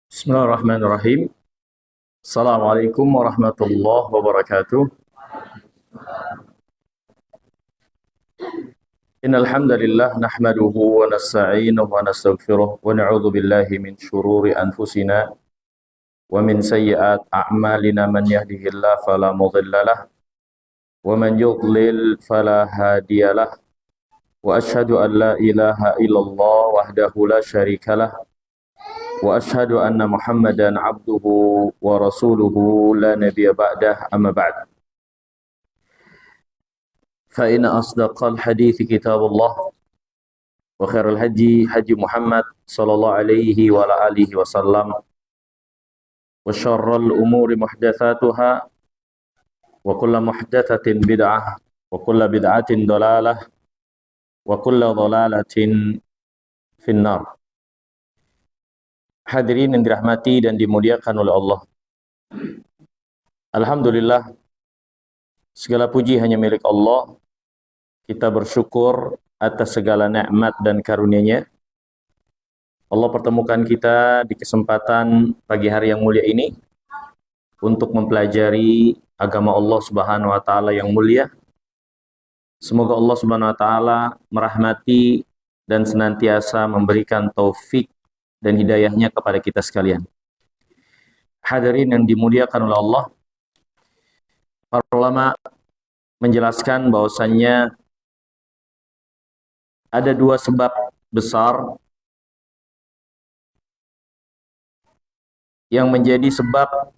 Bismillahirrahmanirrahim. Assalamualaikum warahmatullahi wabarakatuh. Innal hamdalillah nahmaduhu wa nasta'inuhu wa nastaghfiruh wa na'udzu billahi min shururi anfusina wa min sayyiati a'malina man yahdihillahu fala mudhillalah wa man yudlil fala hadiyalah wa asyhadu an la ilaha illallah wahdahu la syarikalah wa asyhadu anna Muhammadan abduhu wa rasuluhu la nabiyya ba'dah amma ba'd. فإن أصدق الحديث كتاب الله وخير الهدي هدي محمد صلى الله عليه وعلى آله وسلم وشر الأمور محدثاتها وكل محدثة بدعة وكل بدعة ضلالة وكل ضلالة في النار. Hadirin yang dirahmati dan dimuliakan oleh Allah, alhamdulillah, segala puji hanya milik Allah. Kita bersyukur atas segala nikmat dan karunia-Nya. Allah pertemukan kita di kesempatan pagi hari yang mulia ini untuk mempelajari agama Allah Subhanahu wa taala yang mulia. Semoga Allah Subhanahu wa taala merahmati dan senantiasa memberikan taufik dan hidayahnya kepada kita sekalian. Hadirin yang dimuliakan oleh Allah, para ulama menjelaskan bahwasannya ada dua sebab besar yang menjadi sebab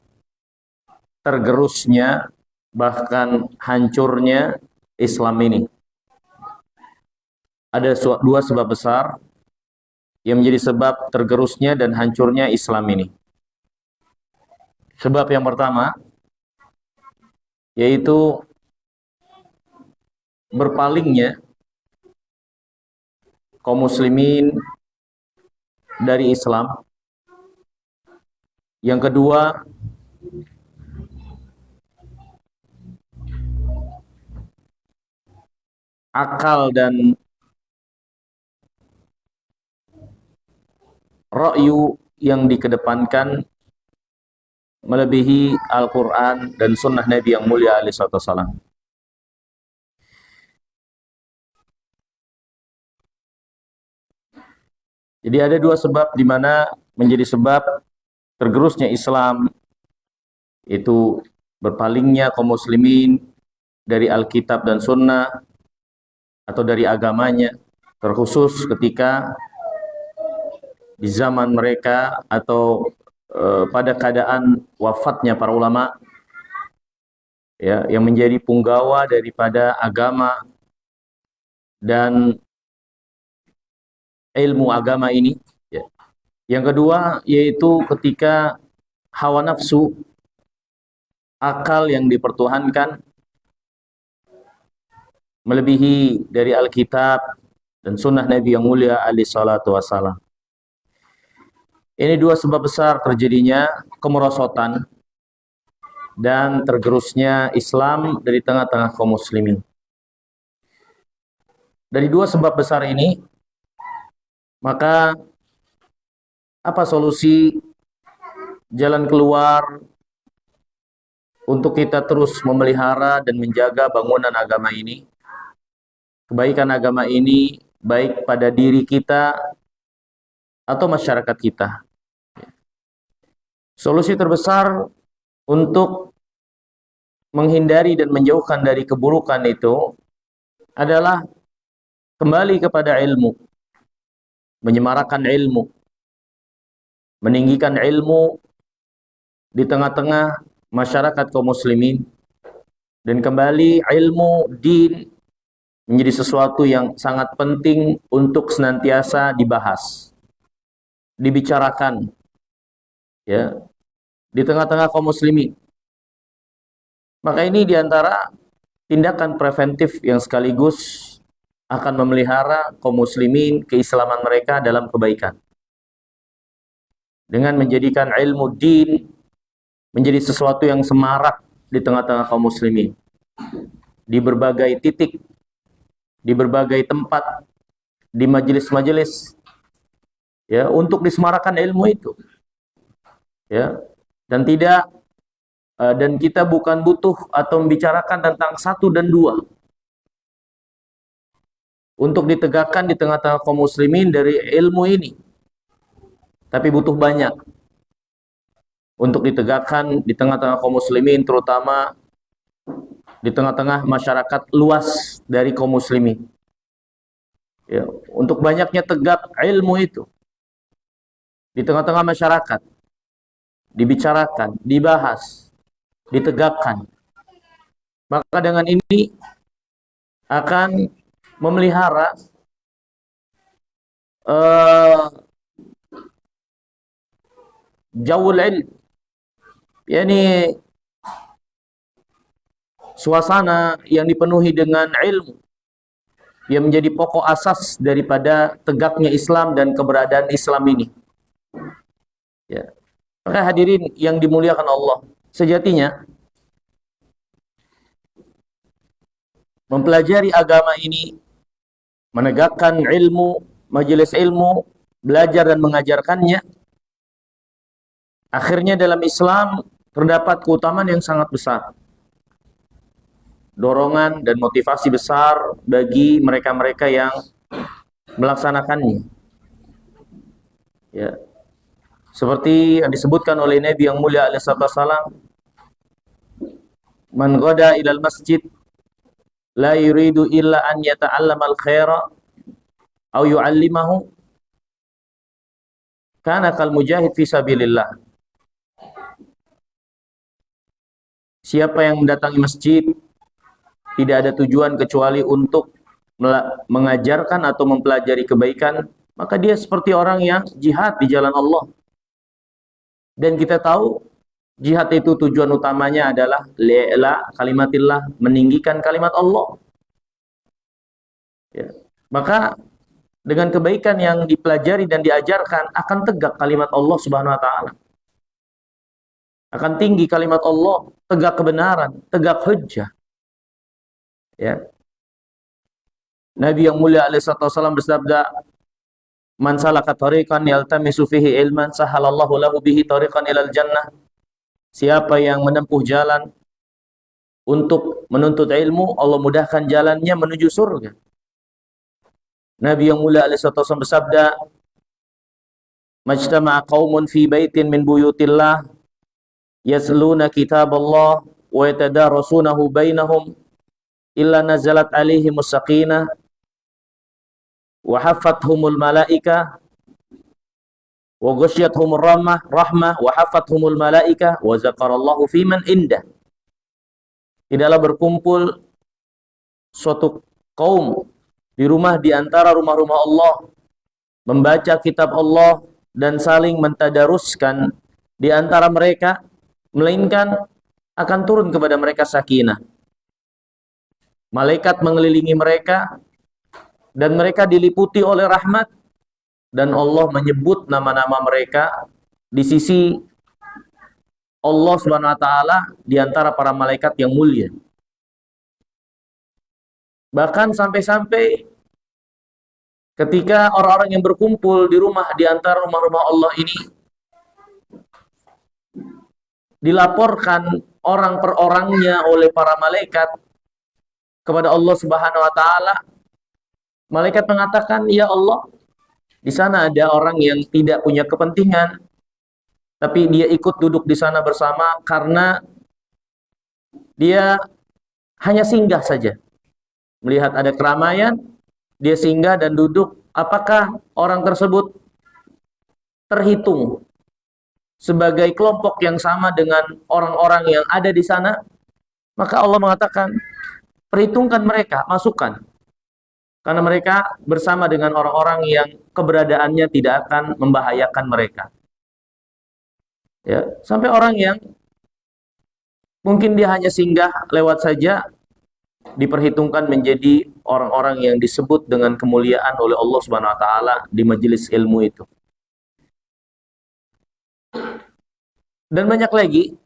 tergerusnya bahkan hancurnya Islam ini. Ada dua sebab besar yang menjadi sebab tergerusnya dan hancurnya Islam ini. Sebab yang pertama yaitu berpalingnya kaum muslimin dari Islam. Yang kedua, akal dan ra'yu yang dikedepankan melebihi Al-Quran dan sunnah Nabi yang mulia alaihi wasallam. Jadi ada dua sebab di mana menjadi sebab tergerusnya Islam, itu berpalingnya kaum muslimin dari Alkitab dan Sunnah atau dari agamanya, terkhusus ketika di zaman mereka atau pada keadaan wafatnya para ulama, ya, yang menjadi punggawa daripada agama dan ilmu agama ini, ya. Yang kedua yaitu ketika hawa nafsu, akal yang dipertuhankan melebihi dari Alkitab dan sunnah Nabi yang mulia alaihi salatu wassalam. Ini dua sebab besar terjadinya kemerosotan dan tergerusnya Islam dari tengah-tengah kaum muslimin. Dari dua sebab besar ini, maka apa solusi jalan keluar untuk kita terus memelihara dan menjaga bangunan agama ini, kebaikan agama ini, baik pada diri kita atau masyarakat kita? Solusi terbesar untuk menghindari dan menjauhkan dari keburukan itu adalah kembali kepada ilmu, menyemarakan ilmu, meninggikan ilmu di tengah-tengah masyarakat kaum muslimin, dan kembali ilmu din menjadi sesuatu yang sangat penting untuk senantiasa dibahas, dibicarakan, ya, di tengah-tengah kaum muslimin. Maka ini diantara tindakan preventif yang sekaligus akan memelihara kaum muslimin keislaman mereka dalam kebaikan. Dengan menjadikan ilmu din menjadi sesuatu yang semarak di tengah-tengah kaum muslimin. Di berbagai titik, di berbagai tempat, di majelis-majelis, ya, untuk disemarakan ilmu itu. Ya, dan kita bukan butuh atau membicarakan tentang satu dan dua untuk ditegakkan di tengah-tengah kaum muslimin dari ilmu ini, tapi butuh banyak untuk ditegakkan di tengah-tengah kaum muslimin, terutama di tengah-tengah masyarakat luas dari kaum muslimin. Ya, untuk banyaknya tegak ilmu itu di tengah-tengah masyarakat, dibicarakan, dibahas, ditegakkan. Maka dengan ini akan memelihara jawul ilm, yakni suasana yang dipenuhi dengan ilmu yang menjadi pokok asas daripada tegaknya Islam dan keberadaan Islam ini. Ya. Maka hadirin yang dimuliakan Allah, sejatinya mempelajari agama ini, menegakkan ilmu, majelis ilmu, belajar dan mengajarkannya, akhirnya dalam Islam terdapat keutamaan yang sangat besar. Dorongan dan motivasi besar bagi mereka-mereka yang melaksanakannya. Ya. Seperti yang disebutkan oleh Nabi yang mulia alaihi wasallam, "Man ghada ilal masjid la yuridu illa an yata'allama al-khaira aw yu'allimahu kana kal mujahid fi sabilillah." Siapa yang mendatangi masjid tidak ada tujuan kecuali untuk mengajarkan atau mempelajari kebaikan, maka dia seperti orang yang jihad di jalan Allah. Dan kita tahu jihad itu tujuan utamanya adalah li'la kalimatillah, meninggikan kalimat Allah. Ya. Maka dengan kebaikan yang dipelajari dan diajarkan akan tegak kalimat Allah Subhanahu wa taala. Akan tinggi kalimat Allah, tegak kebenaran, tegak hujjah. Ya. Nabi yang mulia alaihi wasallam bersabda, "Man salaka tariqan yaltamisu fihi ilman sahalallahu lahu bihi tariqan ilal jannah." Siapa yang menempuh jalan untuk menuntut ilmu, Allah mudahkan jalannya menuju surga. Nabi yang mulia alaihi wasallam bersabda, "Majtama'a qaumun fi baitin min buyutillah yasluna kitaballah wa yatadarasunahu bainahum illa nazalat alaihimus sakinah wa haffathumul malaika wa ghashiyatuhumur rahmah wa haffathumul malaika wa zakarallahu fiman indah." Tidaklah berkumpul suatu kaum di rumah di antara rumah-rumah Allah, membaca kitab Allah dan saling mentadaruskan di antara mereka, melainkan akan turun kepada mereka sakinah. Malaikat mengelilingi mereka dan mereka diliputi oleh rahmat, dan Allah menyebut nama-nama mereka di sisi Allah Subhanahu wa taala di antara para malaikat yang mulia. Bahkan sampai-sampai ketika orang-orang yang berkumpul di rumah di antara rumah-rumah Allah ini dilaporkan orang per orangnya oleh para malaikat kepada Allah Subhanahu wa taala, malaikat mengatakan, "Ya Allah, di sana ada orang yang tidak punya kepentingan, tapi dia ikut duduk di sana bersama karena dia hanya singgah saja. Melihat ada keramaian, dia singgah dan duduk. Apakah orang tersebut terhitung sebagai kelompok yang sama dengan orang-orang yang ada di sana?" Maka Allah mengatakan, "Perhitungkan mereka, masukkan. Karena mereka bersama dengan orang-orang yang keberadaannya tidak akan membahayakan mereka." Ya, sampai orang yang mungkin dia hanya singgah lewat saja, diperhitungkan menjadi orang-orang yang disebut dengan kemuliaan oleh Allah Subhanahu wa taala di majelis ilmu itu. Dan banyak lagi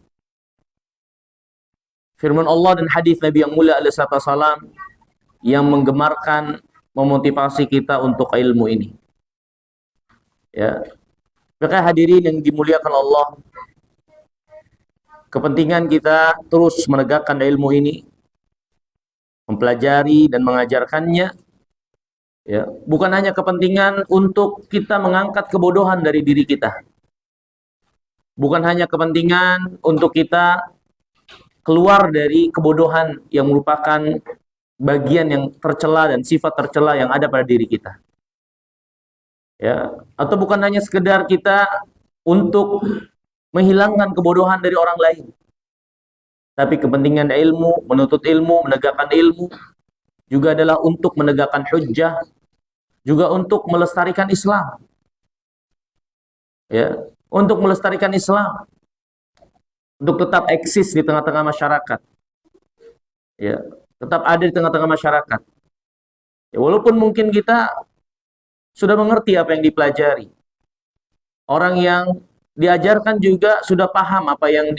firman Allah dan hadis Nabi yang mulia alaihi wasallam yang menggemarkan, memotivasi kita untuk ilmu ini. Ya. Maka hadirin yang dimuliakan Allah, kepentingan kita terus menegakkan ilmu ini, mempelajari dan mengajarkannya, ya, bukan hanya kepentingan untuk kita mengangkat kebodohan dari diri kita. Bukan hanya kepentingan untuk kita keluar dari kebodohan yang merupakan bagian yang tercela dan sifat tercela yang ada pada diri kita. Ya, atau bukan hanya sekedar kita untuk menghilangkan kebodohan dari orang lain. Tapi kepentingan ilmu, menuntut ilmu, menegakkan ilmu juga adalah untuk menegakkan hujjah, juga untuk melestarikan Islam. Ya, untuk melestarikan Islam, untuk tetap eksis di tengah-tengah masyarakat. Ya, tetap ada di tengah-tengah masyarakat. Ya, walaupun mungkin kita sudah mengerti apa yang dipelajari. Orang yang diajarkan juga sudah paham apa yang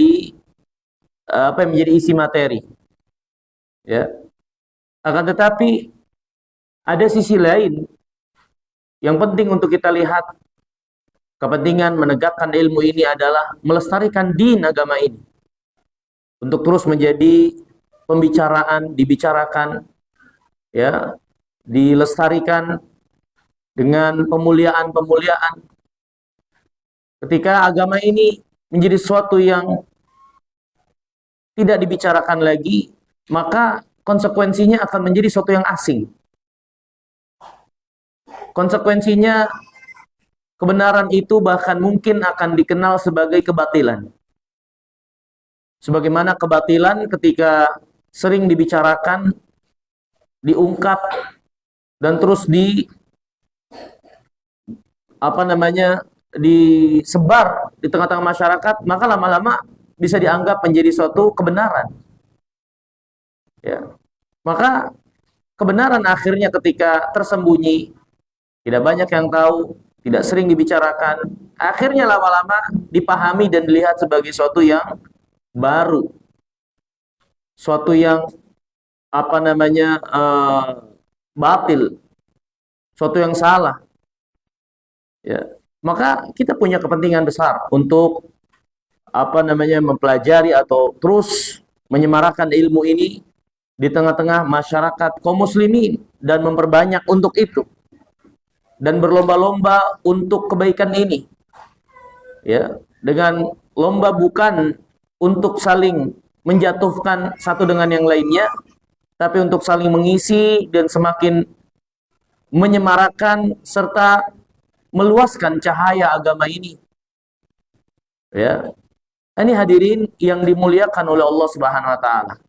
menjadi isi materi. Ya. Akan tetapi ada sisi lain yang penting untuk kita lihat. Kepentingan menegakkan ilmu ini adalah melestarikan din agama ini. Untuk terus menjadi pembicaraan, dibicarakan, ya, dilestarikan dengan pemuliaan-pemuliaan. Ketika agama ini menjadi sesuatu yang tidak dibicarakan lagi, maka konsekuensinya akan menjadi sesuatu yang asing. Konsekuensinya, kebenaran itu bahkan mungkin akan dikenal sebagai kebatilan. Sebagaimana kebatilan ketika sering dibicarakan, diungkap, dan terus disebar di tengah-tengah masyarakat, maka lama-lama bisa dianggap menjadi suatu kebenaran. Ya. Maka kebenaran akhirnya ketika tersembunyi, tidak banyak yang tahu, tidak sering dibicarakan, akhirnya lama-lama dipahami dan dilihat sebagai suatu yang baru, suatu yang batil, suatu yang salah. Ya. Maka kita punya kepentingan besar untuk mempelajari atau terus menyemarakan ilmu ini di tengah-tengah masyarakat kaum muslimin dan memperbanyak untuk itu dan berlomba-lomba untuk kebaikan ini. Ya, dengan lomba bukan untuk saling menjatuhkan satu dengan yang lainnya, tapi untuk saling mengisi dan semakin menyemarakan serta meluaskan cahaya agama ini. Ya. Ini hadirin yang dimuliakan oleh Allah Subhanahu wa taala.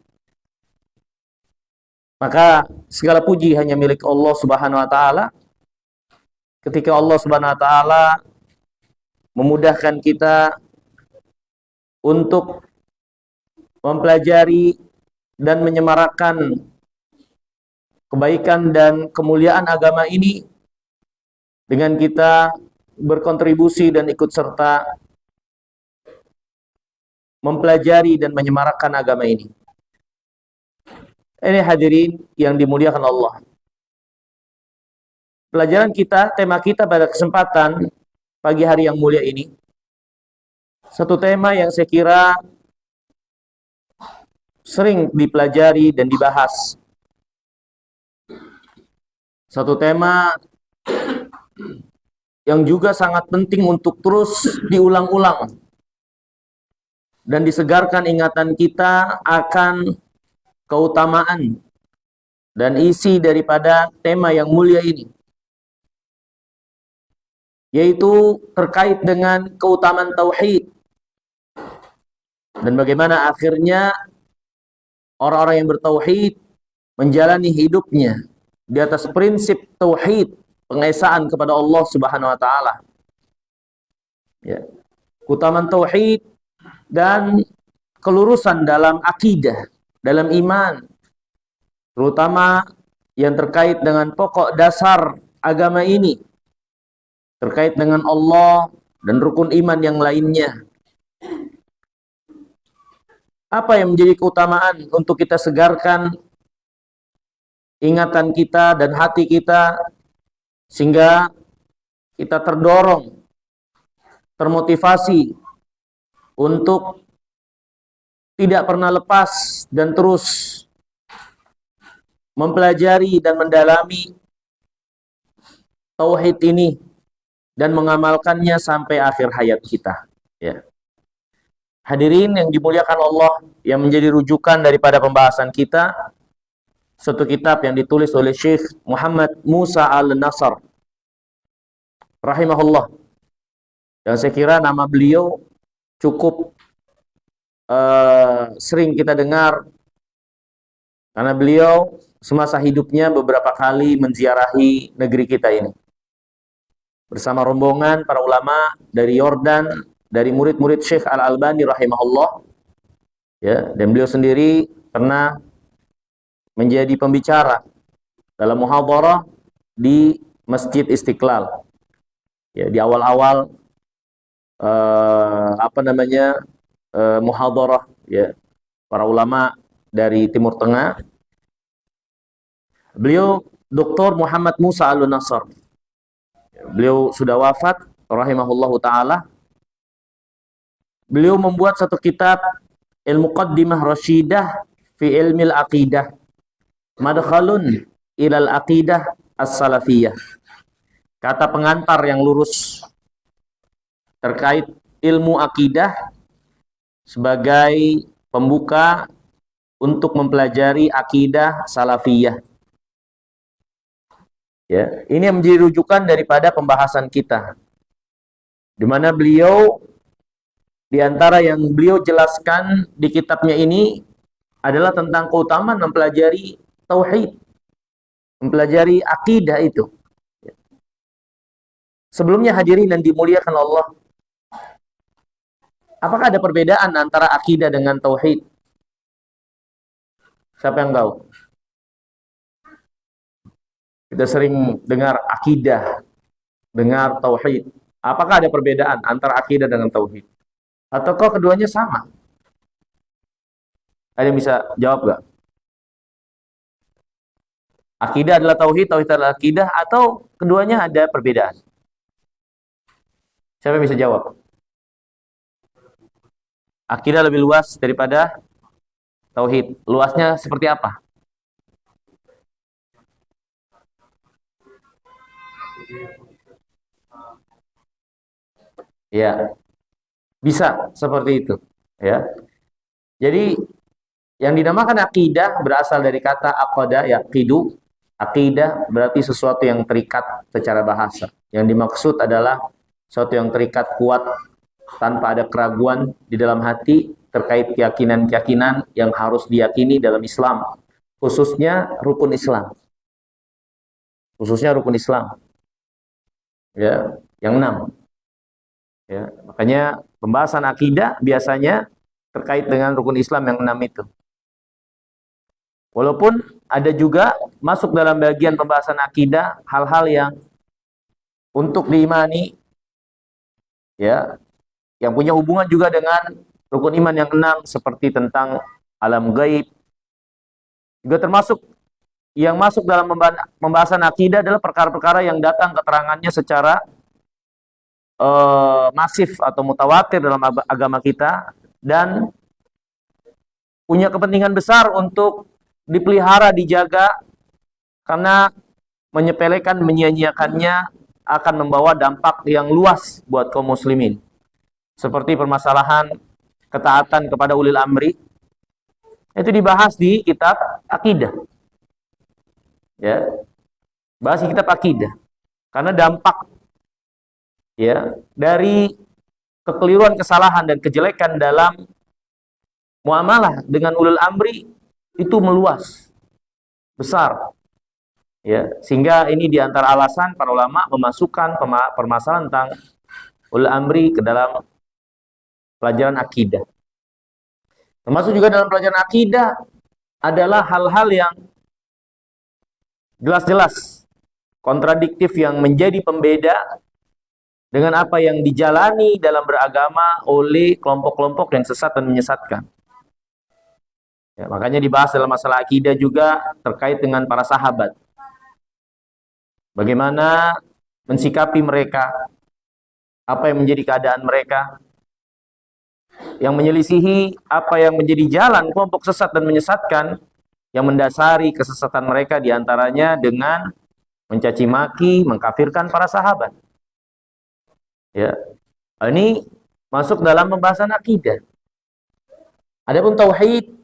Maka segala puji hanya milik Allah Subhanahu wa taala. Ketika Allah Subhanahu wa taala memudahkan kita untuk mempelajari dan menyemarakan kebaikan dan kemuliaan agama ini dengan kita berkontribusi dan ikut serta mempelajari dan menyemarakan agama ini. Ini hadirin yang dimuliakan Allah. Pelajaran kita, tema kita pada kesempatan pagi hari yang mulia ini, satu tema yang saya kira sering dipelajari dan dibahas. Satu tema yang juga sangat penting untuk terus diulang-ulang dan disegarkan ingatan kita akan keutamaan dan isi daripada tema yang mulia ini, yaitu terkait dengan keutamaan tauhid dan bagaimana akhirnya orang-orang yang bertauhid menjalani hidupnya di atas prinsip tauhid, pengesaan kepada Allah Subhanahu wa taala. Ya. Keutamaan tauhid dan kelurusan dalam akidah, dalam iman, terutama yang terkait dengan pokok dasar agama ini, terkait dengan Allah dan rukun iman yang lainnya. Apa yang menjadi keutamaan untuk kita segarkan ingatan kita dan hati kita, sehingga kita terdorong, termotivasi untuk tidak pernah lepas dan terus mempelajari dan mendalami tauhid ini dan mengamalkannya sampai akhir hayat kita. Ya. Hadirin yang dimuliakan Allah, yang menjadi rujukan daripada pembahasan kita, satu kitab yang ditulis oleh Syekh Muhammad Musa Al-Nasr rahimahullah. Yang saya kira nama beliau cukup sering kita dengar, karena beliau semasa hidupnya beberapa kali menziarahi negeri kita ini bersama rombongan para ulama dari Yordan, dari murid-murid Syekh Al-Albani rahimahullah. Ya, dan beliau sendiri pernah menjadi pembicara dalam muhadharah di Masjid Istiqlal. Ya, di awal-awal muhadharah, ya, para ulama dari Timur Tengah. Beliau Dr. Muhammad Musa Al-Nasr. Beliau sudah wafat rahimahullahu taala. Beliau membuat satu kitab Al-Muqaddimah Rasyidah fi Ilmil Aqidah, Madkhalun ilal Aqidah As-Salafiyah. Kata pengantar yang lurus terkait ilmu akidah sebagai pembuka untuk mempelajari akidah salafiyah. Ya, ini yang menjadi rujukan daripada pembahasan kita, di mana beliau, di antara yang beliau jelaskan di kitabnya ini adalah tentang keutamaan mempelajari tauhid, mempelajari akidah itu. Sebelumnya hadirin yang dimuliakan Allah, apakah ada perbedaan antara akidah dengan tauhid? Siapa yang tahu? Kita sering dengar akidah, dengar tauhid. Apakah ada perbedaan antara akidah dengan tauhid? Ataukah keduanya sama? Ada yang bisa jawab gak? Akidah adalah tauhid, tauhid adalah akidah, atau keduanya ada perbedaan? Siapa yang bisa jawab? Akidah lebih luas daripada tauhid. Luasnya seperti apa? Ya, bisa seperti itu. Ya, jadi yang dinamakan akidah berasal dari kata aqada, yaqidu. Akidah berarti sesuatu yang terikat secara bahasa. Yang dimaksud adalah sesuatu yang terikat kuat tanpa ada keraguan di dalam hati terkait keyakinan-keyakinan yang harus diyakini dalam Islam, khususnya rukun Islam. Khususnya rukun Islam. Ya, yang 6. Ya, makanya pembahasan akidah biasanya terkait dengan rukun Islam yang 6 itu. Walaupun ada juga masuk dalam bagian pembahasan akidah hal-hal yang untuk diimani, ya, yang punya hubungan juga dengan rukun iman yang 6, seperti tentang alam gaib. Juga termasuk yang masuk dalam pembahasan akidah adalah perkara-perkara yang datang keterangannya secara masif atau mutawatir dalam agama kita dan punya kepentingan besar untuk dipelihara, dijaga, karena menyepelekan, menyia-nyiakannya akan membawa dampak yang luas buat kaum muslimin. Seperti permasalahan ketaatan kepada ulil amri, itu dibahas di kitab akidah. Ya, bahas di kitab akidah. Karena dampak, ya, dari kekeliruan, kesalahan dan kejelekan dalam muamalah dengan ulul amri itu meluas, besar. Ya, sehingga ini diantara alasan para ulama memasukkan permasalahan tentang ulul amri ke dalam pelajaran akidah. Termasuk juga dalam pelajaran akidah adalah hal-hal yang jelas-jelas kontradiktif yang menjadi pembeda dengan apa yang dijalani dalam beragama oleh kelompok-kelompok yang sesat dan menyesatkan. Ya, makanya dibahas dalam masalah akidah juga terkait dengan para sahabat. Bagaimana mensikapi mereka, apa yang menjadi keadaan mereka, yang menyelisihi apa yang menjadi jalan kelompok sesat dan menyesatkan, yang mendasari kesesatan mereka diantaranya dengan mencaci maki, mengkafirkan para sahabat. Ya, ini masuk dalam pembahasan akidah. Adapun tauhid,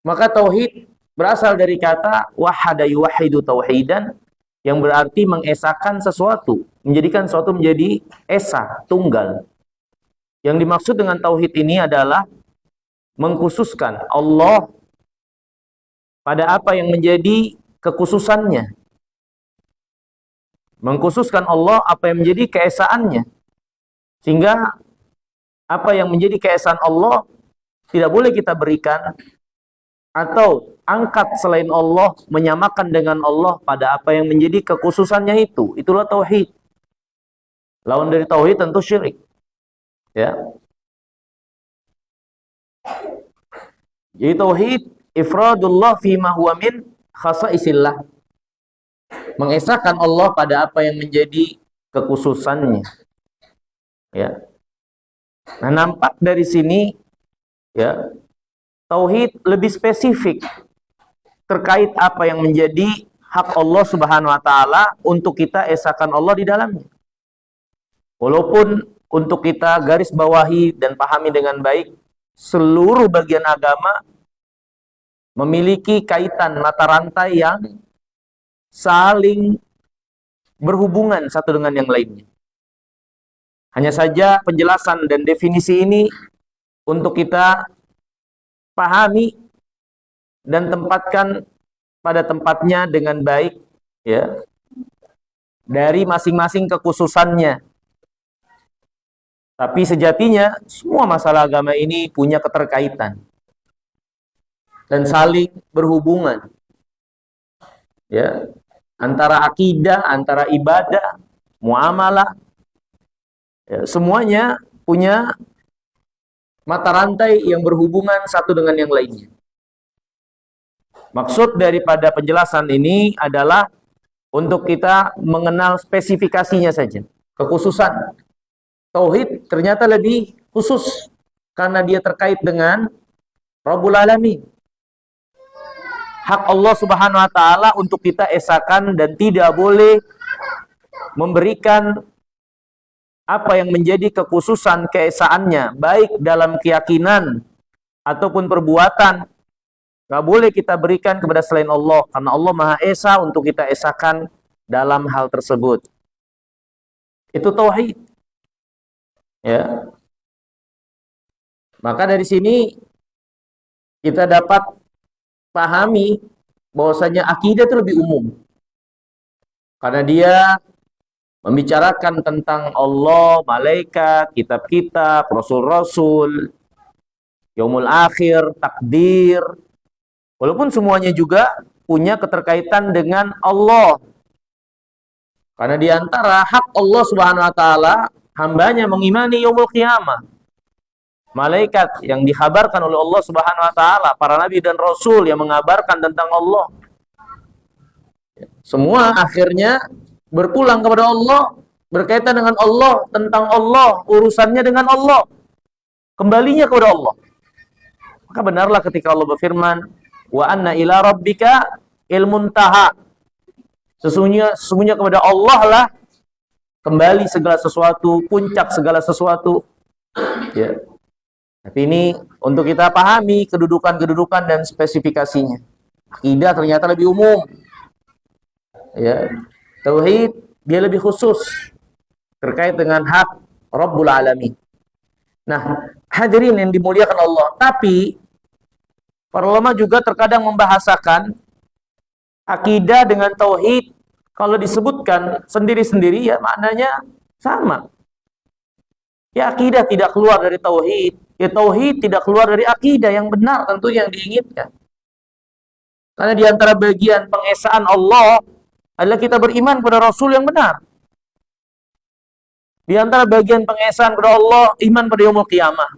maka tauhid berasal dari kata wahada yuwahidu tauhidan, yang berarti mengesahkan sesuatu, menjadikan sesuatu menjadi esa, tunggal. Yang dimaksud dengan tauhid ini adalah mengkhususkan Allah pada apa yang menjadi kekhususannya. Mengkhususkan Allah apa yang menjadi keesaannya. Sehingga apa yang menjadi keesaan Allah tidak boleh kita berikan atau angkat selain Allah, menyamakan dengan Allah pada apa yang menjadi kekhususannya itu. Itulah tauhid. Lawan dari tauhid tentu syirik. Ya. Jadi tauhid ifradullah fima huwa min khasaisillah. Mengesahkan Allah pada apa yang menjadi kekhususannya. Ya. Nah, nampak dari sini ya, tauhid lebih spesifik terkait apa yang menjadi hak Allah Subhanahu wa taala untuk kita esahkan Allah di dalamnya. Walaupun untuk kita garis bawahi dan pahami dengan baik, seluruh bagian agama memiliki kaitan mata rantai yang saling berhubungan satu dengan yang lainnya. Hanya saja penjelasan dan definisi ini untuk kita pahami dan tempatkan pada tempatnya dengan baik, ya, dari masing-masing kekhususannya. Tapi sejatinya semua masalah agama ini punya keterkaitan dan saling berhubungan, ya, antara akidah, antara ibadah, muamalah, ya, semuanya punya mata rantai yang berhubungan satu dengan yang lainnya. Maksud daripada penjelasan ini adalah untuk kita mengenal spesifikasinya saja, kekhususan. Tauhid ternyata lebih khusus karena dia terkait dengan Rabbul Alamin. Hak Allah Subhanahu wa taala untuk kita esahkan dan tidak boleh memberikan apa yang menjadi kekhususan keesaannya, baik dalam keyakinan ataupun perbuatan. Nggak boleh kita berikan kepada selain Allah, karena Allah Maha Esa untuk kita esahkan dalam hal tersebut. Itu tauhid. Ya. Maka dari sini kita dapat pahami bahwasanya akidah itu lebih umum. Karena dia membicarakan tentang Allah, malaikat, kitab-kitab, rasul-rasul, yaumul akhir, takdir. Walaupun semuanya juga punya keterkaitan dengan Allah. Karena di antara hak Allah Subhanahu wa taala, hambanya mengimani yaumul qiyamah. Malaikat yang dikhabarkan oleh Allah Subhanahu wa taala, para nabi dan rasul yang mengabarkan tentang Allah. Semua akhirnya berpulang kepada Allah, berkaitan dengan Allah, tentang Allah, urusannya dengan Allah. Kembalinya kepada Allah. Maka benarlah ketika Allah berfirman, wa anna ila rabbika ilmuntaha. Sesungguhnya kepada Allah lah kembali segala sesuatu, puncak segala sesuatu. Ya. Tapi ini untuk kita pahami kedudukan-kedudukan dan spesifikasinya. Akidah ternyata lebih umum. Ya. Tauhid dia lebih khusus terkait dengan hak Rabbul Alamin. Nah, hadirin yang dimuliakan Allah, tapi para ulama juga terkadang membahasakan akidah dengan tauhid kalau disebutkan sendiri-sendiri ya maknanya sama. Ya akidah tidak keluar dari tauhid, ya tauhid tidak keluar dari akidah yang benar tentu yang diinginkan. Karena di antara bagian pengesaan Allah adalah kita beriman pada Rasul yang benar. Di antara bagian pengesahan kepada Allah, iman pada yaumul qiyamah.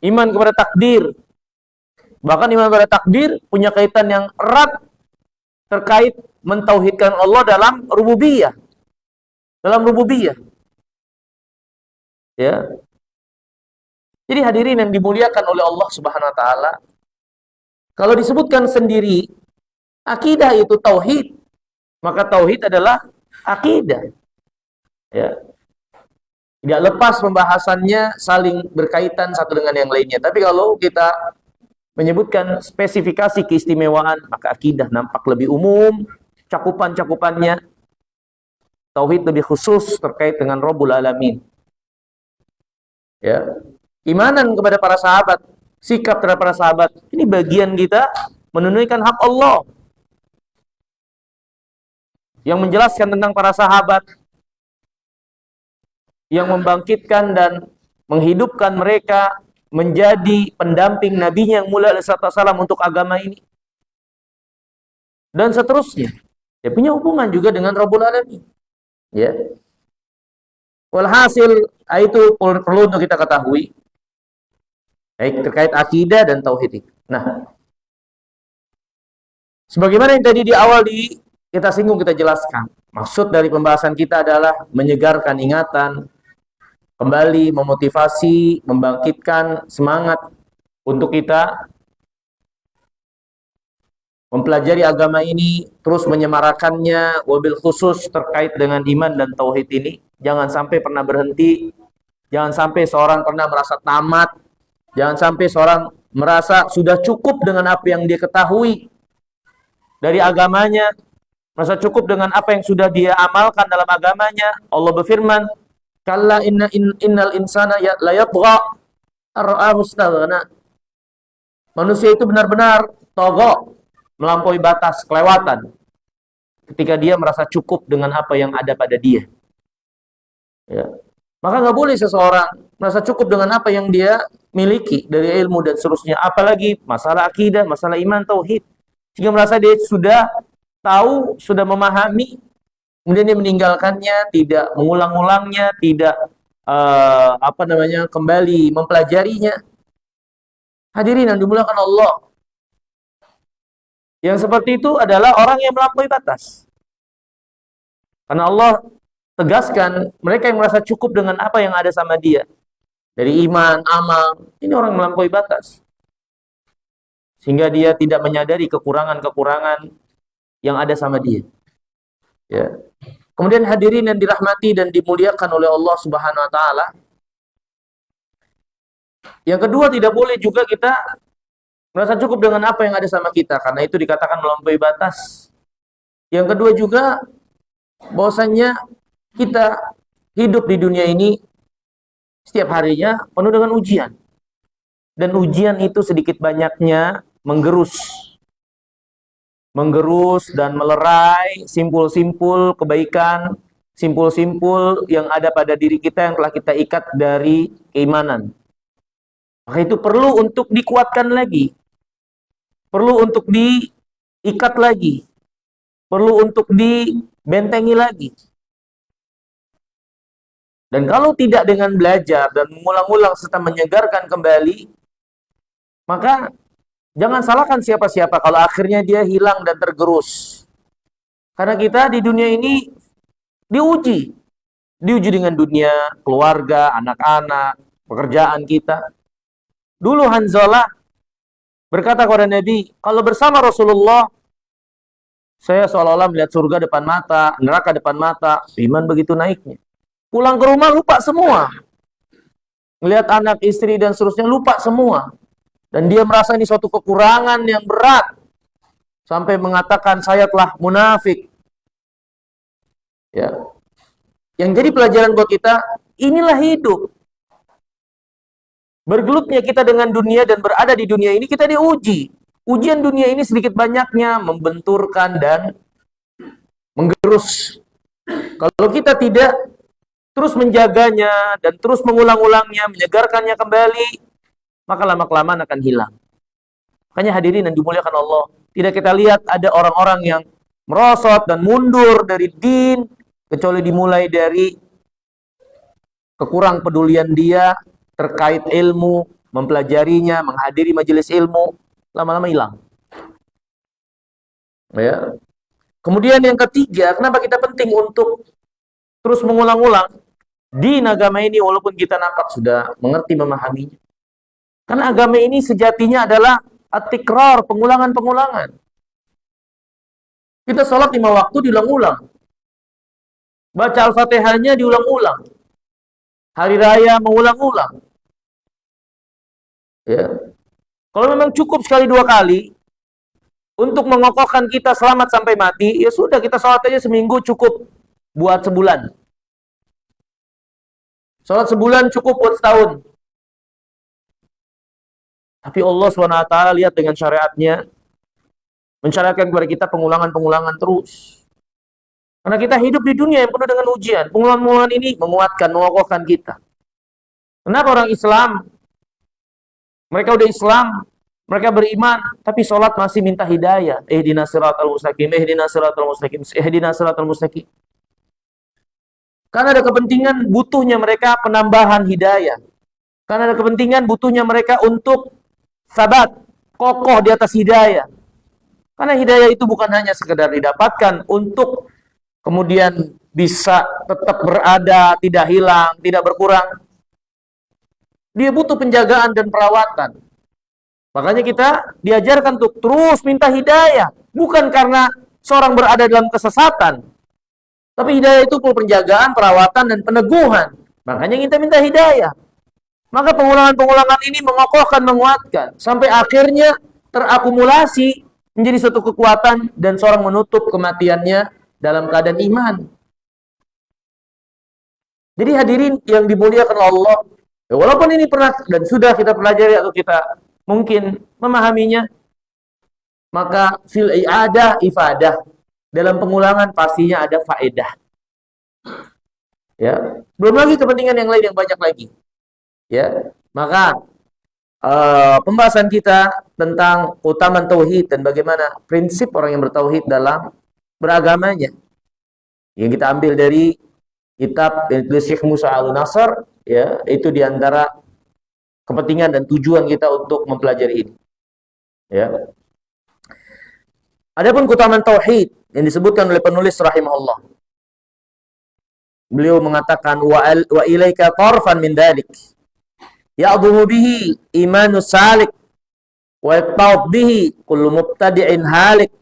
Iman kepada takdir. Bahkan iman pada takdir punya kaitan yang erat terkait mentauhidkan Allah dalam rububiyah. Dalam rububiyah. Ya. Jadi hadirin yang dimuliakan oleh Allah Subhanahu wa taala, kalau disebutkan sendiri akidah itu tauhid, maka tauhid adalah akidah. Ya. Tidak lepas pembahasannya saling berkaitan satu dengan yang lainnya. Tapi kalau kita menyebutkan spesifikasi keistimewaan, maka akidah nampak lebih umum, cakupan-cakupannya. Tauhid lebih khusus terkait dengan Rabbul Alamin. Ya. Imanan kepada para sahabat, sikap terhadap para sahabat, ini bagian kita menunaikan hak Allah. Yang menjelaskan tentang para sahabat, yang membangkitkan dan menghidupkan mereka menjadi pendamping Nabi-Nya yang mulia alaihi wasallam untuk agama ini. Dan seterusnya. Ya, punya hubungan juga dengan Rabbul Alamin. Ya. Walhasil, itu perlu untuk kita ketahui. Baik terkait akidah dan tauhid. Nah, sebagaimana yang tadi di awal kita singgung, kita jelaskan. Maksud dari pembahasan kita adalah menyegarkan ingatan, kembali memotivasi, membangkitkan semangat untuk kita mempelajari agama ini, terus menyemarakannya, wabil khusus terkait dengan iman dan tauhid ini. Jangan sampai pernah berhenti, jangan sampai seorang pernah merasa tamat, jangan sampai seorang merasa sudah cukup dengan apa yang dia ketahui dari agamanya, merasa cukup dengan apa yang sudah dia amalkan dalam agamanya. Allah berfirman, kalla innal insana la yatgha ar-ra'ahu istaghna. Manusia itu benar-benar togok, melampaui batas, kelewatan ketika dia merasa cukup dengan apa yang ada pada dia. Ya. Maka nggak boleh seseorang merasa cukup dengan apa yang dia miliki dari ilmu dan seterusnya, apalagi masalah akidah, masalah iman, tauhid, sehingga merasa dia sudah tahu, sudah memahami, kemudian dia meninggalkannya, tidak mengulang-ulangnya, tidak kembali mempelajarinya. Hadirin yang dimuliakan Allah, yang seperti itu adalah orang yang melampaui batas. Karena Allah tegaskan, mereka yang merasa cukup dengan apa yang ada sama dia dari iman, amal, ini orang melampaui batas. Sehingga dia tidak menyadari kekurangan-kekurangan yang ada sama dia. Ya. Kemudian hadirin yang dirahmati dan dimuliakan oleh Allah Subhanahu wa taala. Yang kedua, tidak boleh juga kita merasa cukup dengan apa yang ada sama kita, karena itu dikatakan melampaui batas. Yang kedua juga, bahwasannya kita hidup di dunia ini setiap harinya penuh dengan ujian. Dan ujian itu sedikit banyaknya menggerus dan melerai simpul-simpul kebaikan, simpul-simpul yang ada pada diri kita yang telah kita ikat dari keimanan. Maka itu perlu untuk dikuatkan lagi, perlu untuk diikat lagi, perlu untuk dibentengi lagi. Dan kalau tidak dengan belajar dan mengulang-ulang serta menyegarkan kembali, maka jangan salahkan siapa-siapa kalau akhirnya dia hilang dan tergerus. Karena kita di dunia ini diuji dengan dunia, keluarga, anak-anak, pekerjaan kita. Dulu Hanzalah berkata kepada Nabi, kalau bersama Rasulullah, saya seolah-olah melihat surga depan mata, neraka depan mata, iman begitu naiknya. Pulang ke rumah lupa semua. Melihat anak, istri, dan seterusnya lupa semua. Dan dia merasa ini suatu kekurangan yang berat. Sampai mengatakan, saya telah munafik. Ya. Yang jadi pelajaran buat kita, inilah hidup. Bergelutnya kita dengan dunia dan berada di dunia ini, kita diuji. Ujian dunia ini sedikit banyaknya membenturkan dan menggerus. Kalau kita tidak terus menjaganya dan terus mengulang-ulangnya, menyegarkannya kembali, maka lama-kelamaan akan hilang. Makanya hadirin yang dimuliakan Allah, tidak kita lihat ada orang-orang yang merosot dan mundur dari din, kecuali dimulai dari kekurang pedulian dia terkait ilmu, mempelajarinya, menghadiri majelis ilmu, lama-lama hilang. Ya. Kemudian yang ketiga, kenapa kita penting untuk terus mengulang-ulang din agama ini walaupun kita nampak sudah mengerti memahaminya. Karena agama ini sejatinya adalah at-tikrar, pengulangan-pengulangan. Kita sholat 5 waktu diulang-ulang. Baca Al-Fatihahnya diulang-ulang. Hari raya mengulang-ulang. Ya. Kalau memang cukup sekali 2 kali untuk mengokohkan kita selamat sampai mati, ya sudah kita sholat aja seminggu cukup buat sebulan. Sholat sebulan cukup buat setahun. Tapi Allah SWT lihat dengan syariatnya, mensyariatkan kepada kita pengulangan-pengulangan terus. Karena kita hidup di dunia yang penuh dengan ujian. Pengulangan-pengulangan ini menguatkan, mengokohkan kita. Kenapa orang Islam, mereka udah Islam, mereka beriman, tapi sholat masih minta hidayah. Ihdinas siratal mustaqim, ihdinas siratal mustaqim, ihdinas siratal mustaqim. Karena ada kepentingan butuhnya mereka penambahan hidayah. Karena ada kepentingan butuhnya mereka untuk sabat, kokoh di atas hidayah. Karena hidayah itu bukan hanya sekedar didapatkan untuk kemudian bisa tetap berada, tidak hilang, tidak berkurang. Dia butuh penjagaan dan perawatan. Makanya kita diajarkan untuk terus minta hidayah. Bukan karena seorang berada dalam kesesatan. Tapi hidayah itu perlu penjagaan, perawatan, dan peneguhan. Makanya kita minta hidayah. Maka pengulangan-pengulangan ini mengokohkan, menguatkan. Sampai akhirnya terakumulasi menjadi suatu kekuatan dan seorang menutup kematiannya dalam keadaan iman. Jadi hadirin yang dimuliakan Allah, ya walaupun ini pernah dan sudah kita pelajari atau kita mungkin memahaminya, maka fil i'adah ifadah. Dalam pengulangan pastinya ada faedah. Ya, belum lagi kepentingan yang lain yang banyak lagi. Ya, maka pembahasan kita tentang keutamaan tauhid dan bagaimana prinsip orang yang bertauhid dalam beragamanya, yang kita ambil dari kitab yang ditulis Syekh Musa Al-Nasr, ya, itu diantara kepentingan dan tujuan kita untuk mempelajari ini. Ya. Adapun keutamaan tauhid yang disebutkan oleh penulis rahimahullah, beliau mengatakan wa ilaika tarfan min dalik ya'dhumu bihi imanus salik wa yaqta'u bihi kullu mubtadi'in halik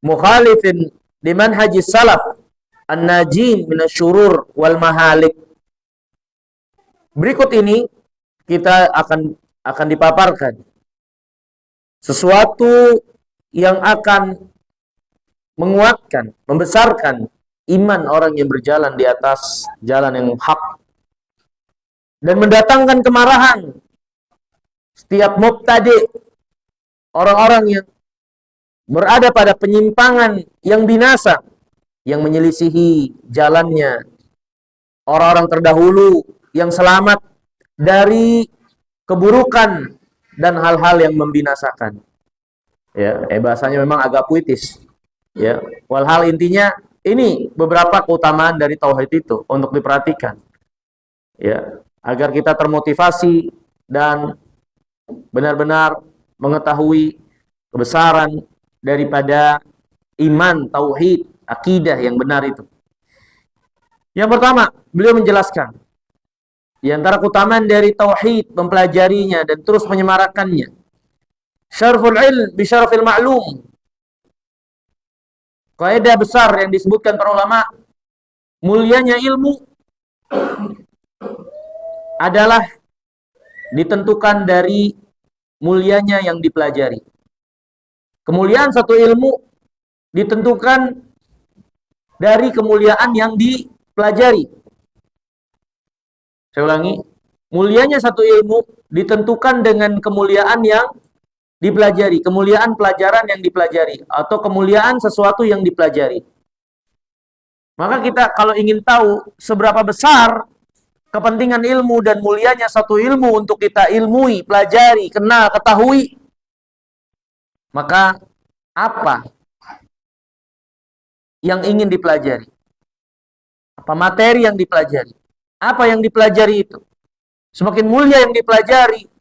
mukhalifin liman haji salaf an-najin minasyurur wal mahalik. Berikut ini kita akan dipaparkan sesuatu yang akan menguatkan, membesarkan iman orang yang berjalan di atas jalan yang hak dan mendatangkan kemarahan setiap mubtadi, orang-orang yang berada pada penyimpangan yang binasa, yang menyelisihi jalannya orang-orang terdahulu yang selamat dari keburukan dan hal-hal yang membinasakan. Ya, bahasanya memang agak puitis. Ya, walhal intinya ini beberapa keutamaan dari tauhid itu untuk diperhatikan. Ya, agar kita termotivasi dan benar-benar mengetahui kebesaran daripada iman, tauhid, akidah yang benar itu. Yang pertama, beliau menjelaskan di antara keutamaan dari tauhid, mempelajarinya dan terus menyemarakannya. Syarful ilm bi syarfil ma'lum. Kaidah besar yang disebutkan para ulama, mulianya ilmu adalah ditentukan dari mulianya yang dipelajari. Kemuliaan satu ilmu ditentukan dari kemuliaan yang dipelajari. Saya ulangi, mulianya satu ilmu ditentukan dengan kemuliaan yang dipelajari, kemuliaan pelajaran yang dipelajari, atau kemuliaan sesuatu yang dipelajari. Maka kita kalau ingin tahu seberapa besar kepentingan ilmu dan mulianya satu ilmu untuk kita ilmui, pelajari, kenal, ketahui, maka apa yang ingin dipelajari. Apa materi yang dipelajari? Apa yang dipelajari itu? Semakin mulia yang dipelajari,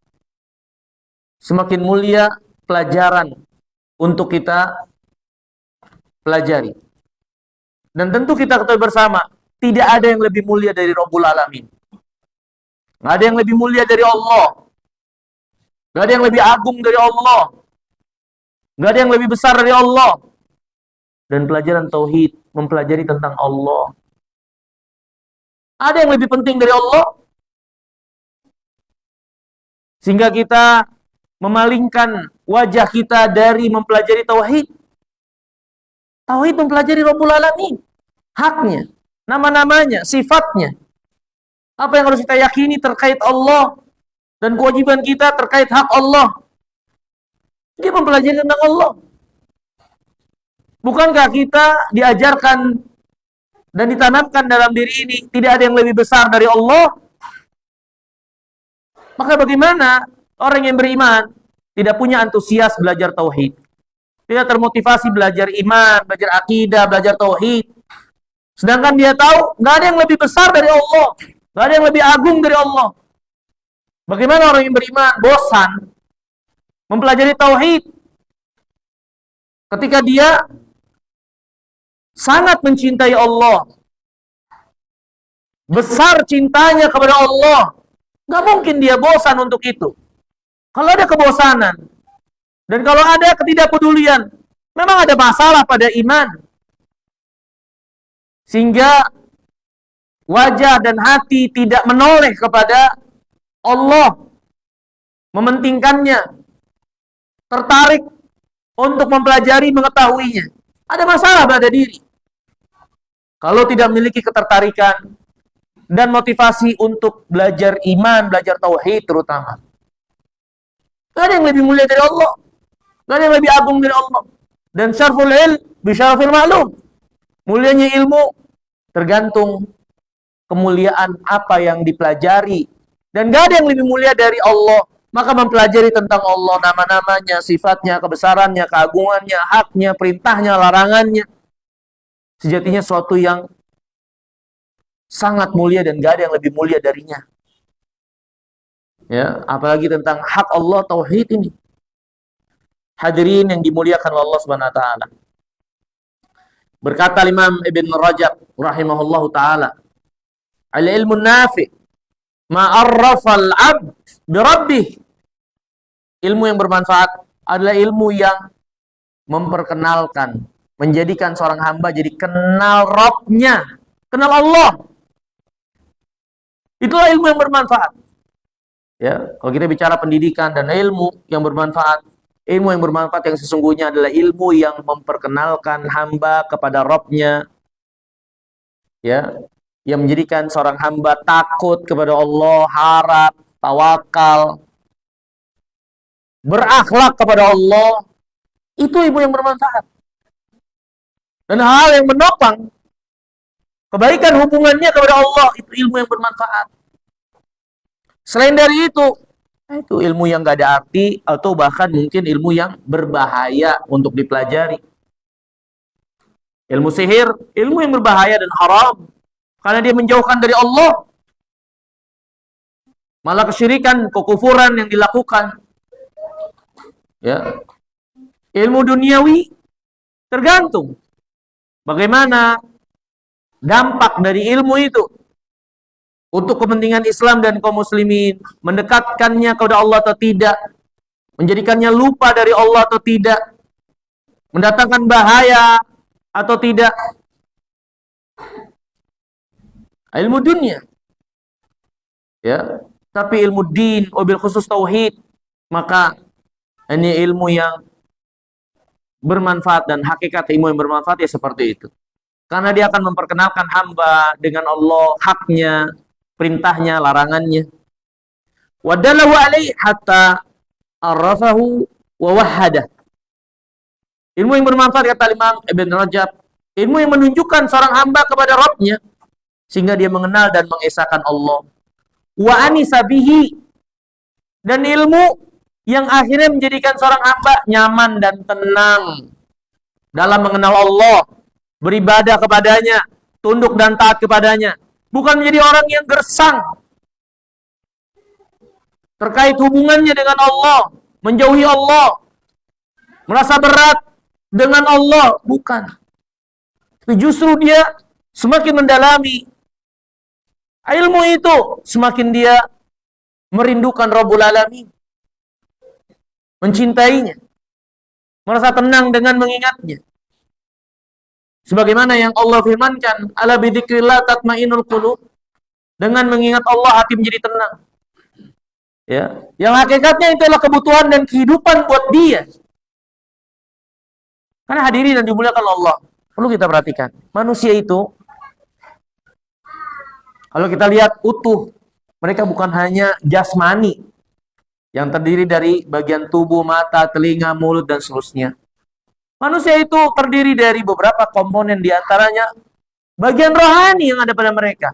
semakin mulia pelajaran untuk kita pelajari. Dan tentu kita ketahui bersama, tidak ada yang lebih mulia dari Rabbul Alamin. Nggak ada yang lebih mulia dari Allah. Nggak ada yang lebih agung dari Allah. Nggak ada yang lebih besar dari Allah. Dan pelajaran tauhid, mempelajari tentang Allah. Ada yang lebih penting dari Allah? Sehingga kita memalingkan wajah kita dari mempelajari tauhid. Tauhid mempelajari Rabbul Alamin. Haknya, nama-namanya, sifatnya. Apa yang harus kita yakini terkait Allah. Dan kewajiban kita terkait hak Allah. Dia mempelajari tentang Allah. Bukankah kita diajarkan dan ditanamkan dalam diri ini tidak ada yang lebih besar dari Allah? Maka bagaimana orang yang beriman tidak punya antusias belajar tauhid, tidak termotivasi belajar iman, belajar akidah, belajar tauhid, sedangkan dia tahu nggak ada yang lebih besar dari Allah, nggak ada yang lebih agung dari Allah. Bagaimana orang yang beriman bosan mempelajari tauhid ketika dia sangat mencintai Allah, besar cintanya kepada Allah? Nggak mungkin dia bosan untuk itu. Kalau ada kebosanan, dan kalau ada ketidakpedulian, memang ada masalah pada iman. Sehingga wajah dan hati tidak menoleh kepada Allah, mementingkannya, tertarik untuk mempelajari, mengetahuinya. Ada masalah pada diri. Kalau tidak memiliki ketertarikan dan motivasi untuk belajar iman, belajar tauhid terutama. Gak ada yang lebih mulia dari Allah. Gak ada yang lebih agung dari Allah. Dan syarful ilm bisyarfil ma'lum. Mulianya ilmu tergantung kemuliaan apa yang dipelajari. Dan gak ada yang lebih mulia dari Allah. Maka mempelajari tentang Allah, nama-namanya, sifatnya, kebesarannya, keagungannya, haknya, perintahnya, larangannya. Sejatinya suatu yang sangat mulia dan gak ada yang lebih mulia darinya. Ya, apalagi tentang hak Allah, tauhid ini. Hadirin yang dimuliakan Allah Subhanahu wa taala. Berkata Imam Ibn Rajab rahimahullahu taala, "Al-ilmu nafi' ma arrafa al-'abd bi rabbih." Ilmu yang bermanfaat adalah ilmu yang memperkenalkan, menjadikan seorang hamba jadi kenal Rabb-nya, kenal Allah. Itulah ilmu yang bermanfaat. Ya, kalau kita bicara pendidikan dan ilmu yang bermanfaat, ilmu yang bermanfaat yang sesungguhnya adalah ilmu yang memperkenalkan hamba kepada Rabb-nya. Ya, yang menjadikan seorang hamba takut kepada Allah, harap, tawakal, berakhlak kepada Allah. Itu ilmu yang bermanfaat. Dan hal yang menopang kebaikan hubungannya kepada Allah, itu ilmu yang bermanfaat. Selain dari itu ilmu yang gak ada arti atau bahkan mungkin ilmu yang berbahaya untuk dipelajari. Ilmu sihir, ilmu yang berbahaya dan haram karena dia menjauhkan dari Allah. Malah kesyirikan, kekufuran yang dilakukan. Ya. Ilmu duniawi tergantung bagaimana dampak dari ilmu itu untuk kepentingan Islam dan kaum muslimin, mendekatkannya kepada Allah atau tidak, menjadikannya lupa dari Allah atau tidak, mendatangkan bahaya atau tidak. Ilmu dunia. Ya, tapi ilmu din, wabil khusus tauhid, maka ini ilmu yang bermanfaat dan hakikat ilmu yang bermanfaat ya seperti itu. Karena dia akan memperkenalkan hamba dengan Allah, haknya, perintahnya, larangannya. Wadallahu alaihi hatta arrafahu wa wahhadah. Ilmu yang bermanfaat kata Imam Ibn Rajab, ilmu yang menunjukkan seorang hamba kepada Rabb-nya sehingga dia mengenal dan mengesahkan Allah. Wa anisa bihi, dan ilmu yang akhirnya menjadikan seorang hamba nyaman dan tenang dalam mengenal Allah. beribadah kepadanya, tunduk dan taat kepadanya. Bukan menjadi orang yang gersang terkait hubungannya dengan Allah, menjauhi Allah, merasa berat dengan Allah. Bukan. Tapi justru dia semakin mendalami ilmu itu, semakin dia merindukan Rabbul Alamin, mencintainya, merasa tenang dengan mengingatnya. Sebagaimana yang Allah firmankan, ala bidzikrillah tatmainul qulub. Dengan mengingat Allah hati menjadi tenang. Ya, yang hakikatnya itu adalah kebutuhan dan kehidupan buat dia. Karena hadirin dan dimuliakan Allah, perlu kita perhatikan, manusia itu kalau kita lihat utuh, mereka bukan hanya jasmani yang terdiri dari bagian tubuh, mata, telinga, mulut, dan seterusnya. Manusia itu terdiri dari beberapa komponen, diantaranya bagian rohani yang ada pada mereka.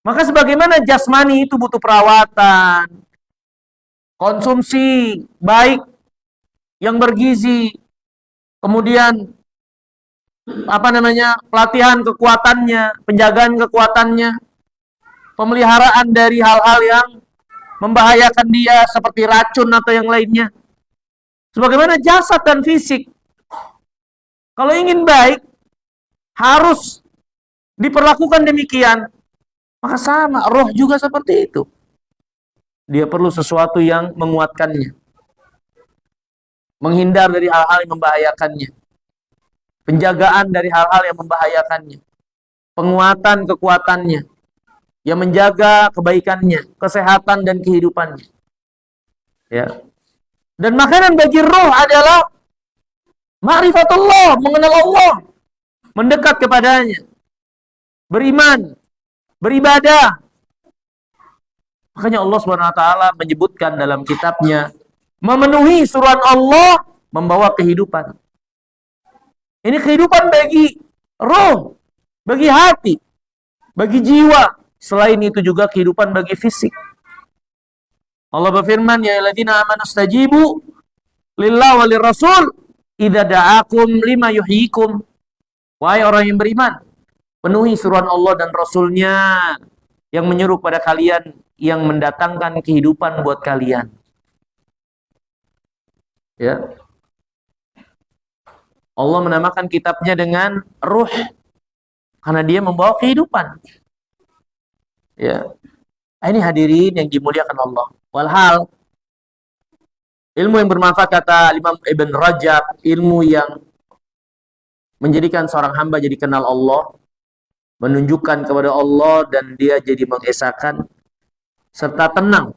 Maka sebagaimana jasmani itu butuh perawatan, konsumsi baik yang bergizi, kemudian pelatihan kekuatannya, penjagaan kekuatannya, pemeliharaan dari hal-hal yang membahayakan dia seperti racun atau yang lainnya. Sebagaimana jasad dan fisik, kalau ingin baik harus diperlakukan demikian. Maka sama, roh juga seperti itu. Dia perlu sesuatu yang menguatkannya, menghindar dari hal-hal yang membahayakannya, penjagaan dari hal-hal yang membahayakannya, penguatan kekuatannya, yang menjaga kebaikannya, kesehatan dan kehidupannya. Ya. Dan makanan bagi roh adalah ma'rifatullah, mengenal Allah, mendekat kepadanya, beriman, beribadah. Makanya Allah SWT menyebutkan dalam kitabnya, memenuhi suruhan Allah membawa kehidupan. Ini kehidupan bagi roh, bagi hati, bagi jiwa. Selain itu juga kehidupan bagi fisik. Allah berfirman, ya ayyuhalladzina amanu stajibu lillahi walir rasul idza da'akum lima yuhyikum. Wahai orang yang beriman, penuhi suruhan Allah dan Rasulnya yang menyuruh pada kalian, yang mendatangkan kehidupan buat kalian. Ya. Allah menamakan kitabnya dengan ruh karena dia membawa kehidupan. Ya. Ini hadirin yang dimuliakan Allah. Walhal ilmu yang bermanfaat, kata Imam Ibn Rajab, ilmu yang menjadikan seorang hamba jadi kenal Allah, menunjukkan kepada Allah, dan dia jadi mengesahkan serta tenang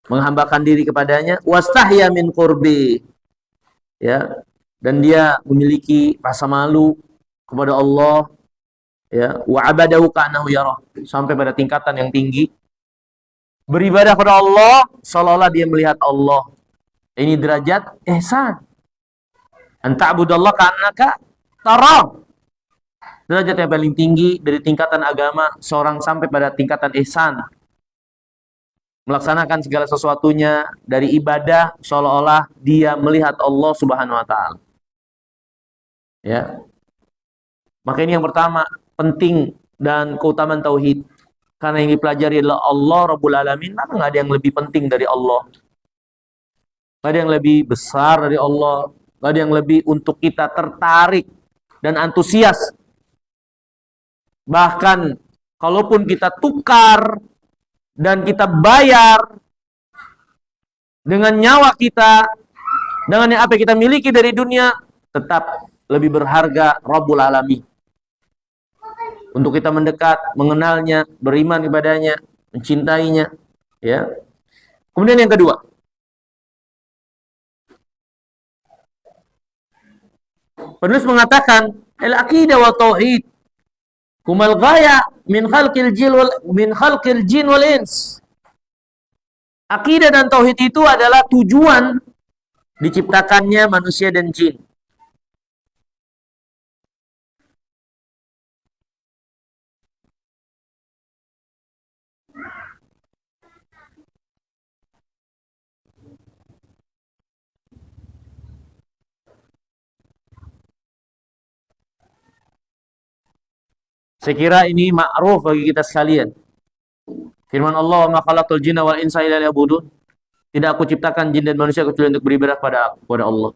menghambakan diri kepadanya, wastahya min qurbi, ya, dan dia memiliki rasa malu kepada Allah, ya, wa abadahu ka'annahu yarah, sampai pada tingkatan yang tinggi beribadah kepada Allah seolah-olah dia melihat Allah. Ini derajat ihsan. Anta'budallah ka'annaka tarah. Derajat yang paling tinggi dari tingkatan agama, seorang sampai pada tingkatan ihsan, melaksanakan segala sesuatunya dari ibadah seolah-olah dia melihat Allah Subhanahu wa taala. Ya. Maka ini yang pertama, penting dan keutamaan tauhid. Karena yang dipelajari adalah Allah Rabbul Alamin, maka nggak ada yang lebih penting dari Allah. Nggak ada yang lebih besar dari Allah. Nggak ada yang lebih untuk kita tertarik dan antusias. Bahkan, kalaupun kita tukar dan kita bayar dengan nyawa kita, dengan apa yang kita miliki dari dunia, tetap lebih berharga Rabbul Alamin. Untuk kita mendekat, mengenalnya, beriman kepadanya, mencintainya. Ya. Kemudian yang kedua, penulis mengatakan, al-aqidah wa tauhid humal ghaya min khalqil jin wal ins. Aqidah dan tauhid itu adalah tujuan diciptakannya manusia dan jin. Saya kira ini ma'ruf bagi kita sekalian. Firman Allah, "Ma khalaqtul jinna wal insa illa liya'budun." Tidak aku ciptakan jin dan manusia kecuali untuk beribadah kepada Allah.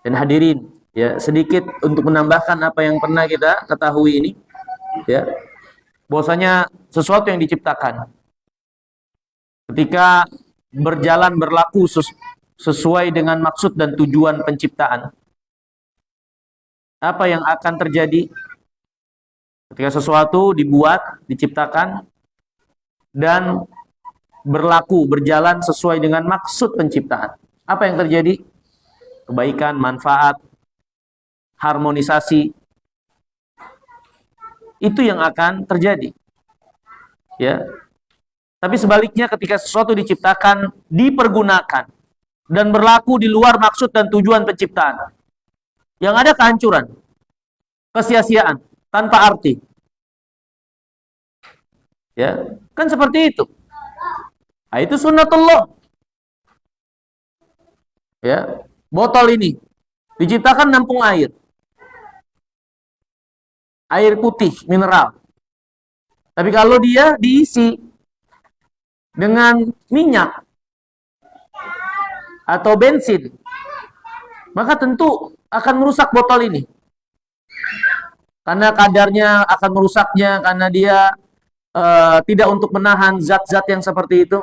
Dan hadirin, ya, sedikit untuk menambahkan apa yang pernah kita ketahui ini, ya. Bahwasanya sesuatu yang diciptakan ketika berjalan berlaku sesuai dengan maksud dan tujuan penciptaan, apa yang akan terjadi ketika sesuatu dibuat, diciptakan dan berlaku, berjalan sesuai dengan maksud penciptaan. Apa yang terjadi? Kebaikan, manfaat, harmonisasi. Itu yang akan terjadi. Ya. Tapi sebaliknya ketika sesuatu diciptakan, dipergunakan dan berlaku di luar maksud dan tujuan penciptaan, yang ada kehancuran, kesia-siaan, tanpa arti. Ya, kan seperti itu. Nah, itu sunnatullah. Ya, botol ini diciptakan nampung air. Air putih, mineral. Tapi kalau dia diisi dengan minyak atau bensin, maka tentu akan merusak botol ini. Karena kadarnya akan merusaknya, karena dia tidak untuk menahan zat-zat yang seperti itu.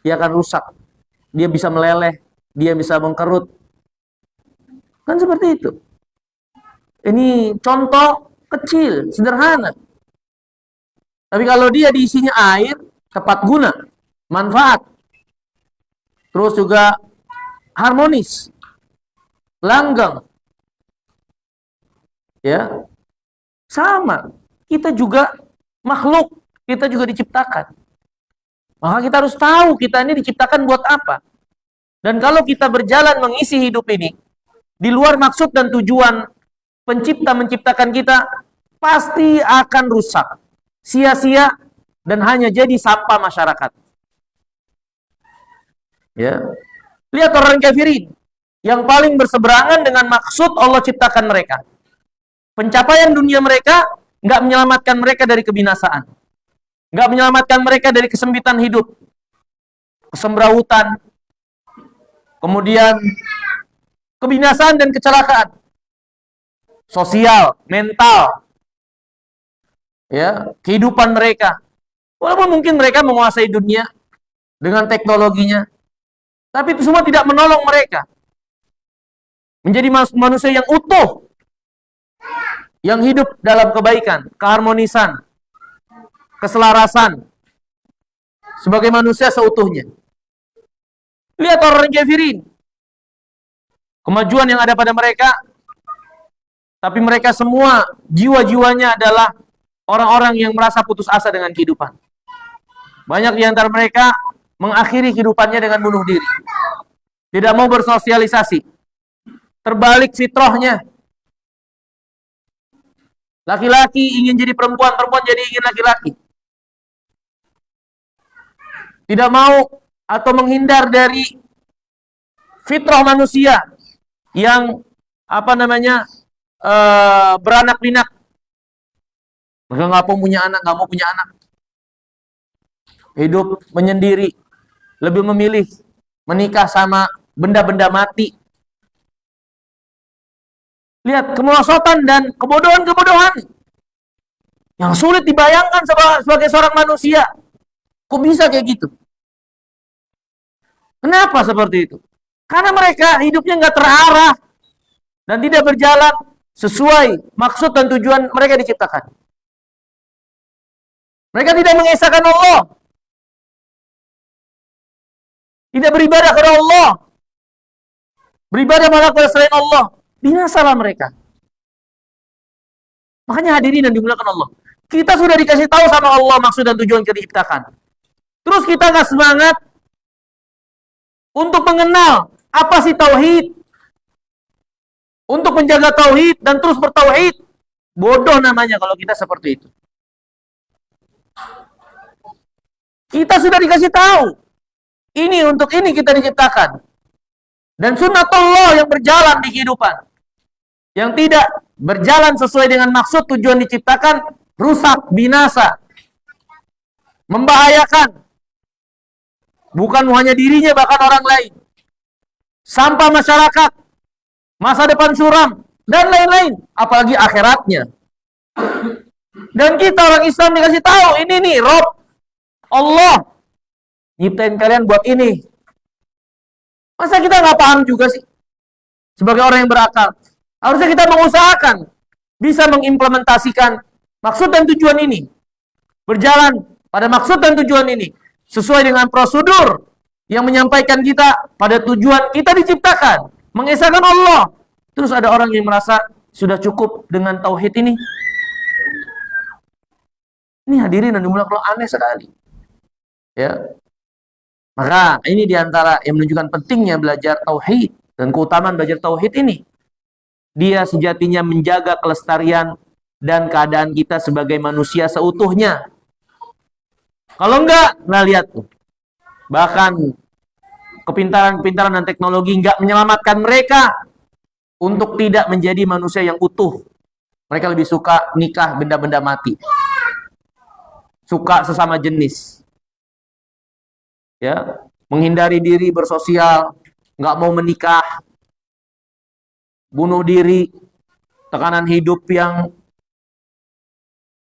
Dia akan rusak. Dia bisa meleleh, dia bisa mengkerut. Kan seperti itu. Ini contoh kecil, sederhana. Tapi kalau dia diisinya air, tepat guna, manfaat. Terus juga harmonis, langgeng. Ya. Sama. Kita juga makhluk, kita juga diciptakan. Maka kita harus tahu kita ini diciptakan buat apa. Dan kalau kita berjalan mengisi hidup ini di luar maksud dan tujuan pencipta menciptakan kita, pasti akan rusak, sia-sia, dan hanya jadi sampah masyarakat. Ya. Lihat orang kafirin yang paling berseberangan dengan maksud Allah ciptakan mereka. Pencapaian dunia mereka nggak menyelamatkan mereka dari kebinasaan, nggak menyelamatkan mereka dari kesempitan hidup, kesembrautan, kemudian kebinasaan dan kecelakaan sosial, mental, ya, kehidupan mereka. Walaupun mungkin mereka menguasai dunia dengan teknologinya, tapi itu semua tidak menolong mereka menjadi manusia yang utuh, yang hidup dalam kebaikan, keharmonisan, keselarasan, sebagai manusia seutuhnya. Lihat orang kafirin, kemajuan yang ada pada mereka, tapi mereka semua jiwa-jiwanya adalah orang-orang yang merasa putus asa dengan kehidupan. Banyak di antara mereka mengakhiri kehidupannya dengan bunuh diri. Tidak mau bersosialisasi. Terbalik fitrahnya. Laki-laki ingin jadi perempuan, perempuan jadi ingin laki-laki. Tidak mau atau menghindar dari fitrah manusia yang beranak pinak. Mereka nggak mau punya anak, nggak mau punya anak. Hidup menyendiri, lebih memilih menikah sama benda-benda mati. Lihat kemerosotan dan kebodohan-kebodohan yang sulit dibayangkan sebagai seorang manusia. Kok bisa kayak gitu? Kenapa seperti itu? Karena mereka hidupnya nggak terarah dan tidak berjalan sesuai maksud dan tujuan mereka diciptakan. Mereka tidak mengesahkan Allah, tidak beribadah kepada Allah, beribadah malah kepada selain Allah. Binasalah mereka. Makanya hadirin yang dimuliakan Allah, kita sudah dikasih tahu sama Allah maksud dan tujuan kita diciptakan. Terus kita nggak semangat untuk mengenal apa sih tauhid, untuk menjaga tauhid dan terus bertauhid. Bodoh namanya kalau kita seperti itu. Kita sudah dikasih tahu, ini untuk ini kita diciptakan. Dan sunnatullah yang berjalan di kehidupan, yang tidak berjalan sesuai dengan maksud tujuan diciptakan, rusak, binasa, membahayakan. Bukan hanya dirinya, bahkan orang lain. Sampah masyarakat, masa depan suram, dan lain-lain. Apalagi akhiratnya. Dan kita orang Islam dikasih tahu, ini nih, Rob, Allah, nyiptain kalian buat ini. Masa kita nggak paham juga sih? Sebagai orang yang berakal. Harusnya kita mengusahakan bisa mengimplementasikan maksud dan tujuan ini. Berjalan pada maksud dan tujuan ini. Sesuai dengan prosedur yang menyampaikan kita pada tujuan kita diciptakan. Mengesahkan Allah. Terus ada orang yang merasa sudah cukup dengan tauhid ini. Ini hadirin yang dimulakan aneh sekali. Ya. Maka ini diantara yang menunjukkan pentingnya belajar tauhid dan keutamaan belajar tauhid ini. Dia sejatinya menjaga kelestarian dan keadaan kita sebagai manusia seutuhnya. Kalau enggak, nah lihat tuh. Bahkan kepintaran-kepintaran dan teknologi enggak menyelamatkan mereka untuk tidak menjadi manusia yang utuh. Mereka lebih suka nikah benda-benda mati. Suka sesama jenis. Ya, menghindari diri bersosial, nggak mau menikah, bunuh diri, tekanan hidup yang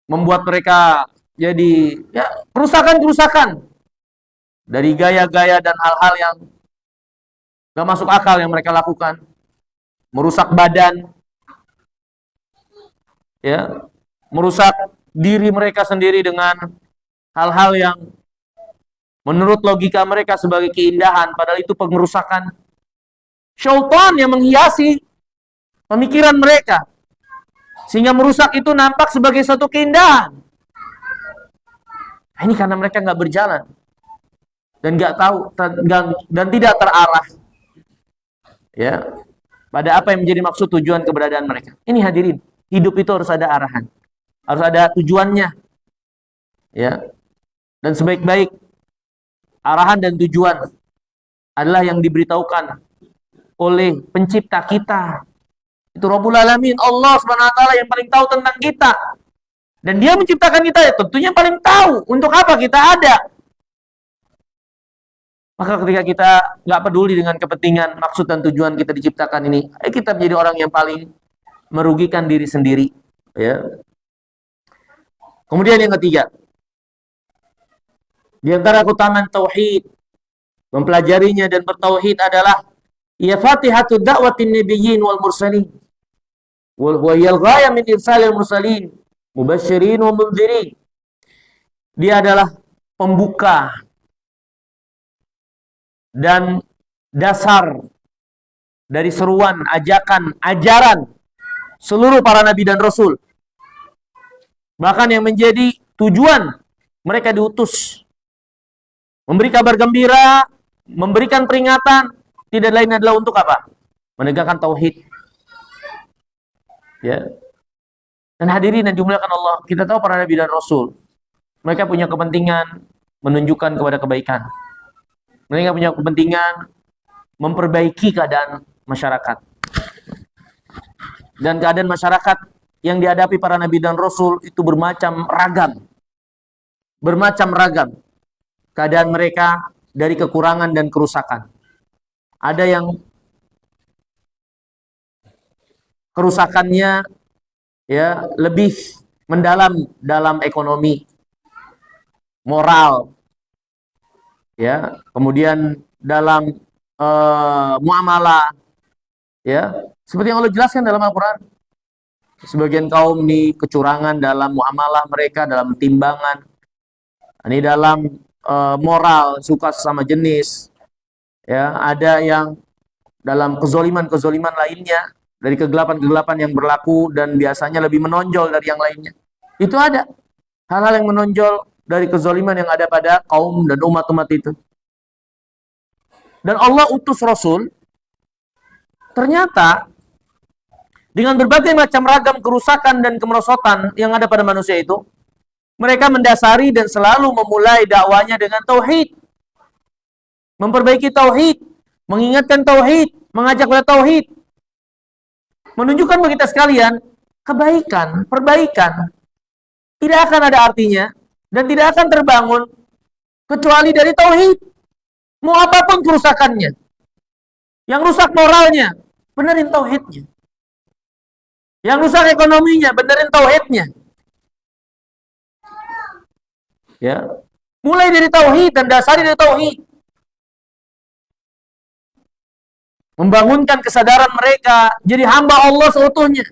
membuat mereka jadi ya kerusakan-kerusakan dari gaya-gaya dan hal-hal yang nggak masuk akal yang mereka lakukan, merusak badan, ya, merusak diri mereka sendiri dengan hal-hal yang menurut logika mereka sebagai keindahan, padahal itu pengerusakan. Syaitan yang menghiasi pemikiran mereka, sehingga merusak itu nampak sebagai suatu keindahan. Ini karena mereka nggak berjalan dan nggak tahu dan tidak terarah, ya, pada apa yang menjadi maksud tujuan keberadaan mereka. Ini hadirin, hidup itu harus ada arahan, harus ada tujuannya, ya. Dan sebaik-baik arahan dan tujuan adalah yang diberitahukan oleh pencipta kita. Itu Rabbul Alamin, Allah SWT yang paling tahu tentang kita. Dan dia menciptakan kita, ya tentunya paling tahu untuk apa kita ada. Maka ketika kita nggak peduli dengan kepentingan, maksud dan tujuan kita diciptakan ini, kita menjadi orang yang paling merugikan diri sendiri. Ya. Kemudian yang ketiga, di antara keutamaan tauhid, mempelajarinya dan bertauhid adalah ya fatihatud da'watin nabiyyin wal mursalin. Wa yal ghaya min irsalil mursalin mubasysyirin wa mundzirin. Dia adalah pembuka dan dasar dari seruan, ajakan, ajaran seluruh para nabi dan rasul. Bahkan yang menjadi tujuan mereka diutus memberi kabar gembira, memberikan peringatan, tidak lain adalah untuk apa? Menegakkan tauhid. Ya. Dan hadirin yang dimuliakan Allah, kita tahu para nabi dan rasul, mereka punya kepentingan menunjukkan kepada kebaikan. Mereka punya kepentingan memperbaiki keadaan masyarakat. Dan keadaan masyarakat yang dihadapi para nabi dan rasul itu bermacam ragam. Bermacam ragam. Keadaan mereka dari kekurangan dan kerusakan. Ada yang kerusakannya ya lebih mendalam dalam ekonomi, moral, ya, kemudian dalam muamalah, ya, seperti yang Allah jelaskan dalam Al-Quran. Sebagian kaum ini kecurangan dalam muamalah mereka, dalam timbangan, ini dalam moral, suka sesama jenis, ya, ada yang dalam kezoliman lainnya, dari kegelapan-kegelapan yang berlaku dan biasanya lebih menonjol dari yang lainnya. Itu ada hal-hal yang menonjol dari kezoliman yang ada pada kaum dan umat-umat itu. Dan Allah utus Rasul, ternyata dengan berbagai macam ragam kerusakan dan kemerosotan yang ada pada manusia itu, mereka mendasari dan selalu memulai dakwanya dengan tauhid. Memperbaiki tauhid, mengingatkan tauhid, mengajak pada tauhid. menunjukkan bagi kita sekalian, kebaikan, perbaikan tidak akan ada artinya dan tidak akan terbangun kecuali dari tauhid. Mau apapun kerusakannya, yang rusak moralnya, benerin tauhidnya. Yang rusak ekonominya, benerin tauhidnya. Ya, mulai dari tauhid dan dasari dari tauhid. Membangunkan kesadaran mereka jadi hamba Allah seutuhnya.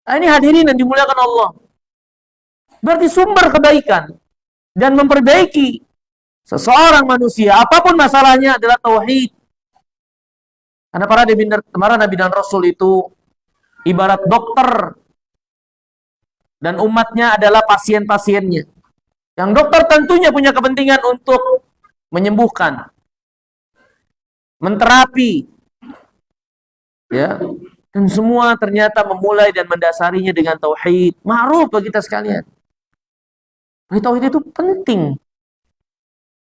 Nah, ini hadirin yang dimuliakan Allah. Berarti sumber kebaikan dan memperbaiki seseorang manusia, apapun masalahnya, adalah tauhid. Karena para nabi dan rasul itu ibarat dokter dan umatnya adalah pasien-pasiennya. Yang dokter tentunya punya kepentingan untuk menyembuhkan, menterapi, ya, dan semua ternyata memulai dan mendasarinya dengan tauhid. Ma'ruf bagi kita sekalian. Tauhid itu penting.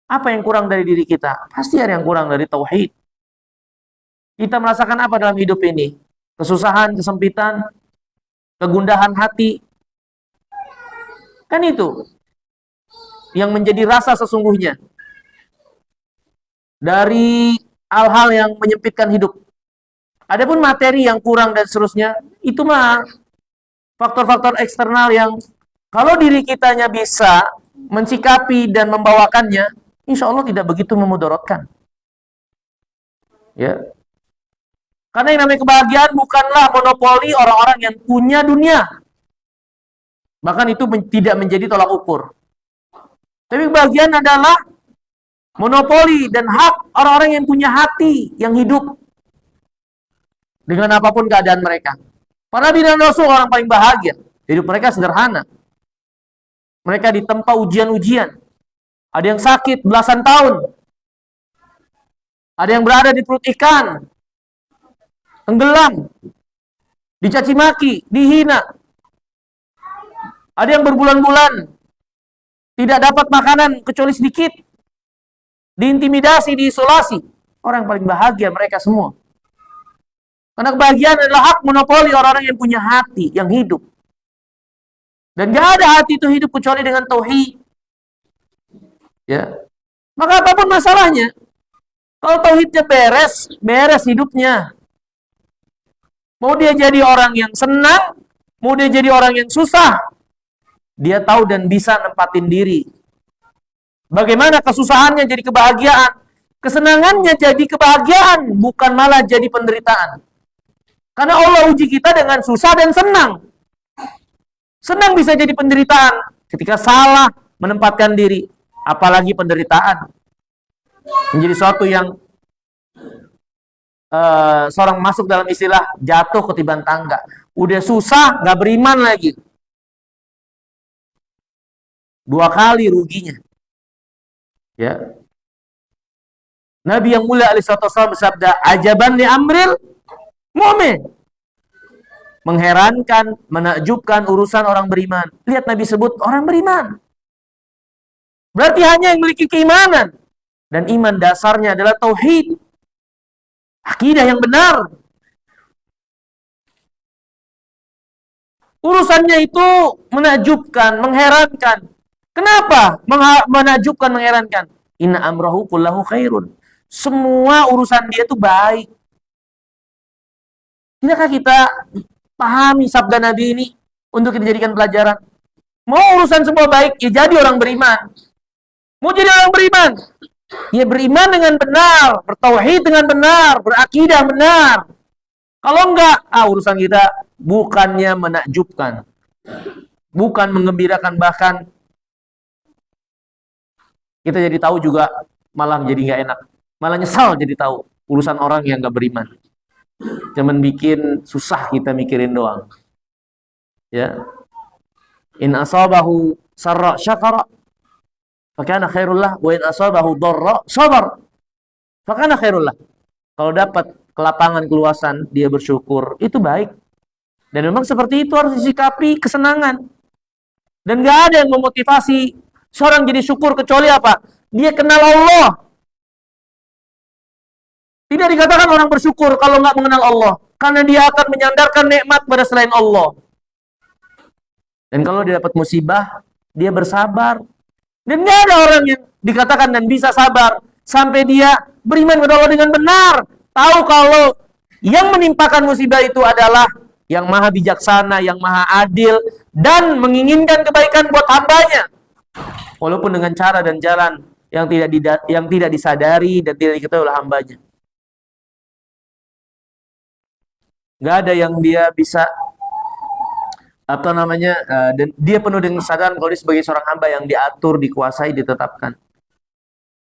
Apa yang kurang dari diri kita? Pasti ada yang kurang dari tauhid. Kita merasakan apa dalam hidup ini? Kesusahan, kesempitan, kegundahan hati. Kan itu yang menjadi rasa sesungguhnya dari hal-hal yang menyempitkan hidup. Adapun materi yang kurang dan seterusnya, itu mah faktor-faktor eksternal yang kalau diri kitanya bisa mensikapi dan membawakannya, insya Allah tidak begitu memudaratkan. Ya. Karena yang namanya kebahagiaan bukanlah monopoli orang-orang yang punya dunia. Bahkan itu tidak menjadi tolak ukur. Tapi kebahagiaan adalah monopoli dan hak orang-orang yang punya hati, yang hidup dengan apapun keadaan mereka. Para nabi dan rasul orang paling bahagia. Hidup mereka sederhana. Mereka ditempa ujian-ujian. Ada yang sakit belasan tahun. Ada yang berada di perut ikan. Tenggelam. Dicaci maki, dihina. Ada yang berbulan-bulan tidak dapat makanan kecuali sedikit. Diintimidasi, diisolasi. Orang yang paling bahagia mereka semua. Karena kebahagiaan adalah hak monopoli orang-orang yang punya hati, yang hidup. Dan gak ada hati itu hidup kecuali dengan tauhid. Ya. Maka apapun masalahnya, kalau tauhidnya beres, beres hidupnya. Mau dia jadi orang yang senang, mau dia jadi orang yang susah, dia tahu dan bisa nempatin diri. Bagaimana kesusahannya jadi kebahagiaan, kesenangannya jadi kebahagiaan, bukan malah jadi penderitaan. Karena Allah uji kita dengan susah dan senang. Senang bisa jadi penderitaan ketika salah menempatkan diri, apalagi penderitaan. Menjadi suatu yang seorang masuk dalam istilah jatuh ketiban tangga. Udah susah, gak beriman lagi. 2 kali ruginya. Ya. Nabi yang mulia alaihi wasallam bersabda, "Ajaban li amril mu'min." Mengherankan, menakjubkan urusan orang beriman. Lihat Nabi sebut orang beriman. Berarti hanya yang memiliki keimanan. Dan iman dasarnya adalah tauhid. Akidah yang benar. Urusannya itu menakjubkan, mengherankan. Kenapa menakjubkan, mengherankan? Inna amrahu kullahu khairun. Semua urusan dia itu baik. Tidakkah kita pahami sabda Nabi ini untuk dijadikan pelajaran? Mau urusan semua baik, ya jadi orang beriman. Mau jadi orang beriman, ya beriman dengan benar, bertauhid dengan benar, berakidah benar. Kalau enggak, urusan kita bukannya menakjubkan, bukan menggembirakan, bahkan kita jadi tahu juga malah jadi nggak enak, malah nyesal jadi tahu urusan orang yang nggak beriman. Cuman bikin susah kita mikirin doang. Ya. In asabahu sarra syakara fakana khairul lah, wa in asabahu dharra sabar fakana khairul lah. Kalau dapat kelapangan, keluasan, dia bersyukur, itu baik. Dan memang seperti itu harus disikapi kesenangan. Dan gak ada yang memotivasi seorang jadi syukur kecuali apa? Dia kenal Allah. Tidak dikatakan orang bersyukur kalau nggak mengenal Allah. Karena dia akan menyandarkan nikmat pada selain Allah. Dan kalau dia dapat musibah, dia bersabar. Dan tidak ada orang yang dikatakan dan bisa sabar sampai dia beriman kepada Allah dengan benar. Tahu kalau yang menimpakan musibah itu adalah yang maha bijaksana, yang maha adil, dan menginginkan kebaikan buat hambanya. Walaupun dengan cara dan jalan yang tidak disadari dan tidak diketahui oleh hambanya. Nggak ada yang dia bisa dan dia penuh dengan kesadaran kalau dia sebagai seorang hamba yang diatur, dikuasai, ditetapkan.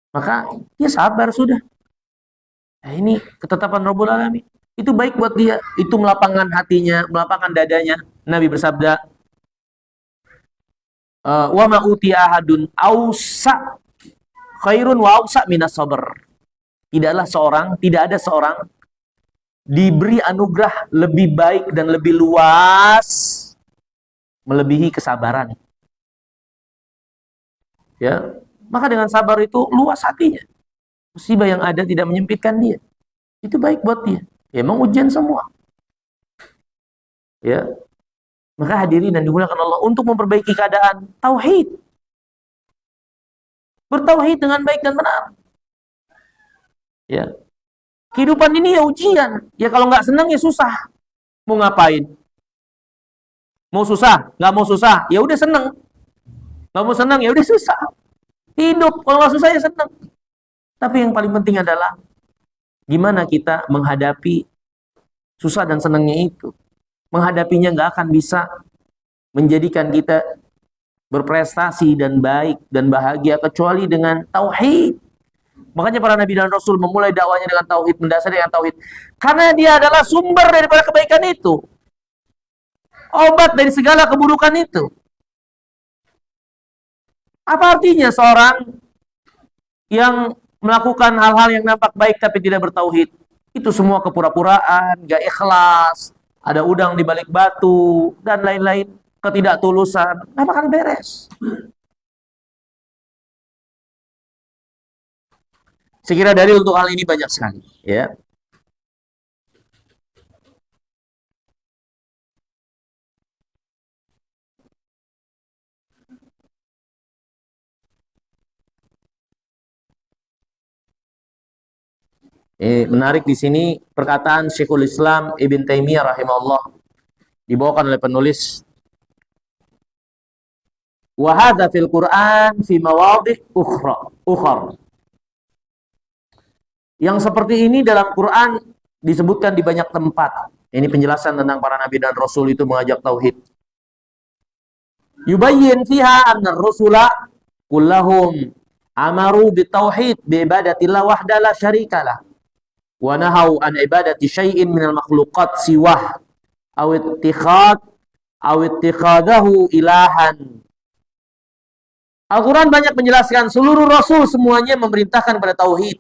Maka dia sabar sudah. Nah, ini ketetapan Rabbul Alamin. Itu baik buat dia. Itu melapangkan hatinya, melapangkan dadanya. Nabi bersabda, wa ma utiya ahadun ausa khairun wa ausa minas sabr. Tidak ada seorang diberi anugerah lebih baik dan lebih luas melebihi kesabaran. Ya, maka dengan sabar itu luas hatinya. Musibah yang ada tidak menyempitkan dia. Itu baik buat dia. Ya, emang ujian semua. Ya. Maka hadirin dan dimuliakan Allah, untuk memperbaiki keadaan, tauhid. Bertauhid dengan baik dan benar. Ya. Kehidupan ini ya ujian. Ya kalau nggak senang ya susah. Mau ngapain? Mau susah, nggak mau susah, ya udah seneng. Nggak mau senang ya udah susah. Hidup kalau nggak susah ya seneng. Tapi yang paling penting adalah gimana kita menghadapi susah dan senangnya itu. Menghadapinya nggak akan bisa menjadikan kita berprestasi dan baik dan bahagia kecuali dengan tauhid. Makanya para nabi dan rasul memulai dakwanya dengan tauhid, mendasari dengan tauhid. Karena dia adalah sumber daripada kebaikan itu. Obat dari segala keburukan itu. Apa artinya seorang yang melakukan hal-hal yang nampak baik tapi tidak bertauhid? Itu semua kepura-puraan, gak ikhlas, ada udang di balik batu, dan lain-lain, ketidaktulusan. Apa akan beres? Saya kira dalil untuk hal ini banyak sekali. Ya. Menarik di sini perkataan Syekhul Islam Ibn Taimiyah rahimahullah dibawakan oleh penulis. Wa hadza fil Qur'an fi mawadhi' ukhra. Yang seperti ini dalam Quran disebutkan di banyak tempat. Ini penjelasan tentang para nabi dan rasul itu mengajak tauhid. Yubayyin fiha anna ar-rusula kullahum amaru bitauhid bi ibadatillah wahda la syarikalah. Wa nahau an ibadati syai'in minal makhluqat siwah aw ittikhadahu ilahan. Al-Quran banyak menjelaskan seluruh rasul semuanya memerintahkan pada tauhid.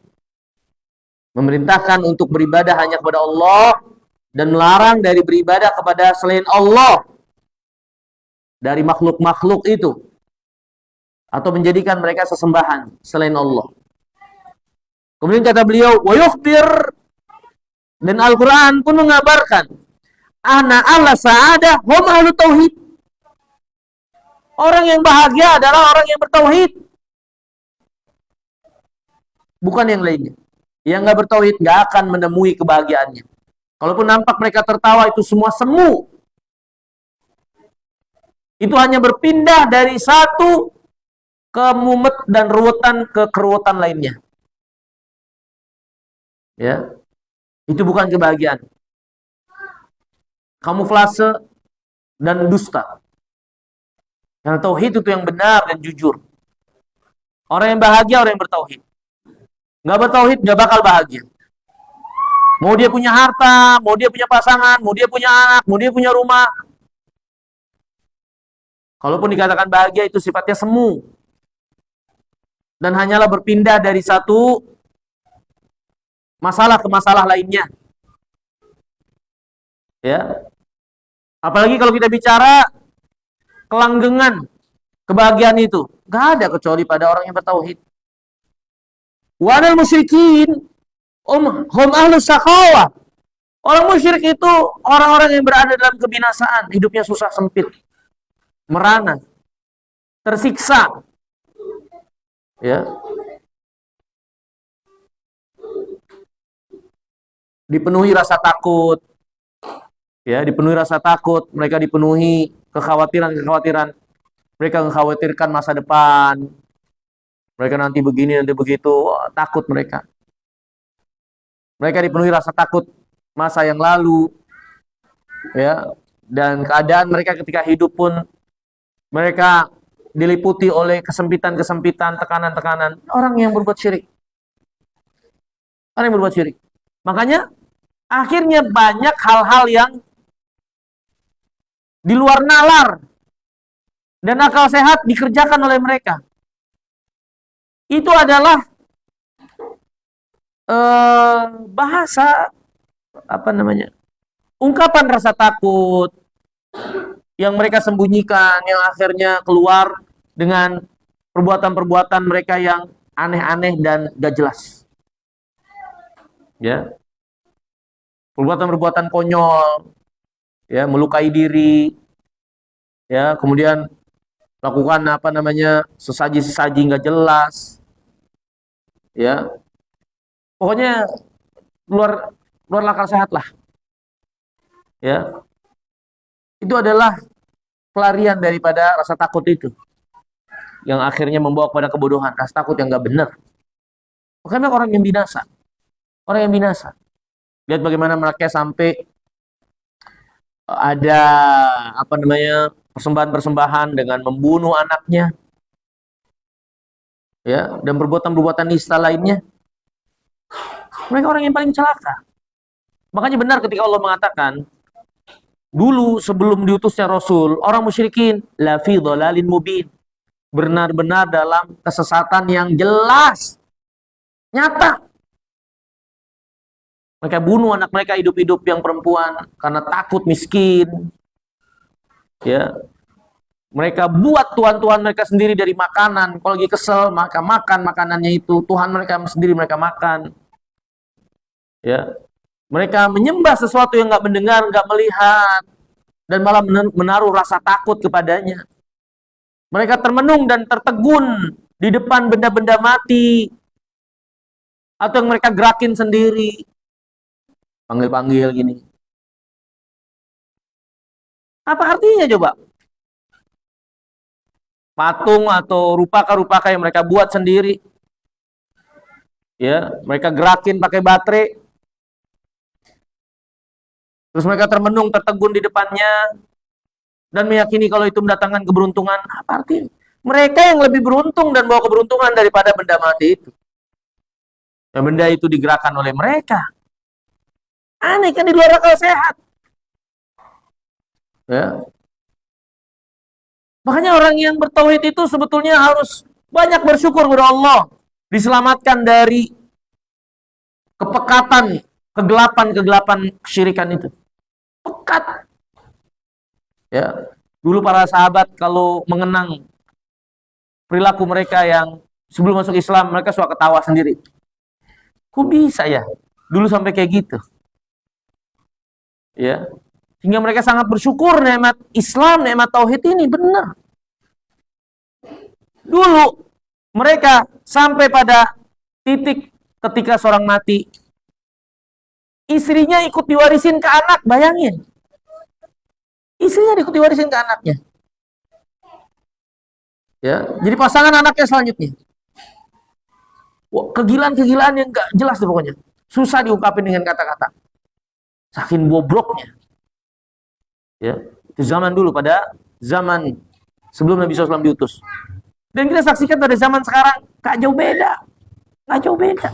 Memerintahkan untuk beribadah hanya kepada Allah dan melarang dari beribadah kepada selain Allah dari makhluk-makhluk itu atau menjadikan mereka sesembahan selain Allah. Kemudian kata beliau, wa yukhbir, dan Al-Quran pun mengabarkan ana ala sa'adah hum ahlu tauhid. Orang yang bahagia adalah orang yang bertauhid, bukan yang lainnya. Yang nggak bertauhid nggak akan menemui kebahagiaannya. Kalaupun nampak mereka tertawa, itu semua semu. Itu hanya berpindah dari satu kemumet dan ruwetan ke keruwetan lainnya. Ya, itu bukan kebahagiaan. Kamuflase dan dusta. Yang tauhid itu yang benar dan jujur. Orang yang bahagia orang yang bertauhid. Nggak bertauhid nggak bakal bahagia. Mau dia punya harta, mau dia punya pasangan, mau dia punya anak, mau dia punya rumah. Kalaupun dikatakan bahagia itu sifatnya semu. Dan hanyalah berpindah dari satu masalah ke masalah lainnya. Ya. Apalagi kalau kita bicara kelanggengan kebahagiaan itu, nggak ada kecuali pada orang yang bertauhid. Wa anal musyrikin, Hum ahlus syaqawah. Orang musyrik itu orang-orang yang berada dalam kebinasaan, hidupnya susah sempit, merana, tersiksa, ya, dipenuhi rasa takut, ya, dipenuhi rasa takut, mereka dipenuhi kekhawatiran-kekhawatiran, mereka mengkhawatirkan masa depan, mereka nanti begini, nanti begitu, takut mereka. Mereka dipenuhi rasa takut masa yang lalu, ya, dan keadaan mereka ketika hidup pun mereka diliputi oleh kesempitan-kesempitan, tekanan-tekanan. Orang yang berbuat syirik. Orang yang berbuat syirik. Makanya akhirnya banyak hal-hal yang di luar nalar dan akal sehat dikerjakan oleh mereka. Itu adalah bahasa ungkapan rasa takut yang mereka sembunyikan, yang akhirnya keluar dengan perbuatan-perbuatan mereka yang aneh-aneh dan gak jelas, ya, perbuatan-perbuatan konyol, ya, melukai diri, ya, kemudian lakukan sesaji-sesaji gak jelas, ya, pokoknya luar akal sehat lah, ya. Itu adalah pelarian daripada rasa takut itu, yang akhirnya membawa kepada kebodohan, rasa takut yang gak benar. Makanya orang yang binasa, lihat bagaimana mereka sampai ada persembahan-persembahan dengan membunuh anaknya, ya, dan perbuatan-perbuatan nista lainnya. Mereka orang yang paling celaka. Makanya benar ketika Allah mengatakan, dulu sebelum diutusnya Rasul, orang musyrikin la fi dhalalin mubin, benar-benar dalam kesesatan yang jelas, nyata. Mereka bunuh anak mereka hidup-hidup yang perempuan karena takut miskin, ya. Mereka buat tuhan-tuhan mereka sendiri dari makanan. Kalau lagi kesel, maka makan makanannya itu. Tuhan mereka sendiri mereka makan, ya. Mereka menyembah sesuatu yang nggak mendengar, nggak melihat, dan malah menaruh rasa takut kepadanya. Mereka termenung dan tertegun di depan benda-benda mati, atau yang mereka gerakin sendiri, panggil-panggil gini. Apa artinya coba? Patung atau rupaka-rupaka yang mereka buat sendiri, ya, mereka gerakin pakai baterai. Terus mereka termenung, tertegun di depannya, dan meyakini kalau itu mendatangkan keberuntungan. Apa artinya? Mereka yang lebih beruntung dan bawa keberuntungan daripada benda mati itu. Dan benda itu digerakkan oleh mereka. Aneh kan, di luar akal sehat. Ya. Makanya orang yang bertauhid itu sebetulnya harus banyak bersyukur kepada Allah. Diselamatkan dari kepekatan, kegelapan kesyirikan itu. Pekat. Ya, dulu para sahabat kalau mengenang perilaku mereka yang sebelum masuk Islam, mereka suka ketawa sendiri. Kok bisa ya? Dulu sampai kayak gitu. Ya. Sehingga mereka sangat bersyukur nikmat Islam, nikmat tauhid ini benar. Dulu mereka sampai pada titik ketika seorang mati, istrinya ikut diwarisin ke anak, bayangin. Istrinya ikut diwarisin ke anaknya. Ya, jadi pasangan anaknya selanjutnya. Wah, kegilaan-kegilaan yang gak jelas tuh pokoknya. Susah diungkapin dengan kata-kata. Saking bobroknya. Ya, itu zaman dulu, pada zaman sebelum Nabi SAW diutus. Dan kita saksikan pada zaman sekarang gak jauh beda. Gak jauh beda.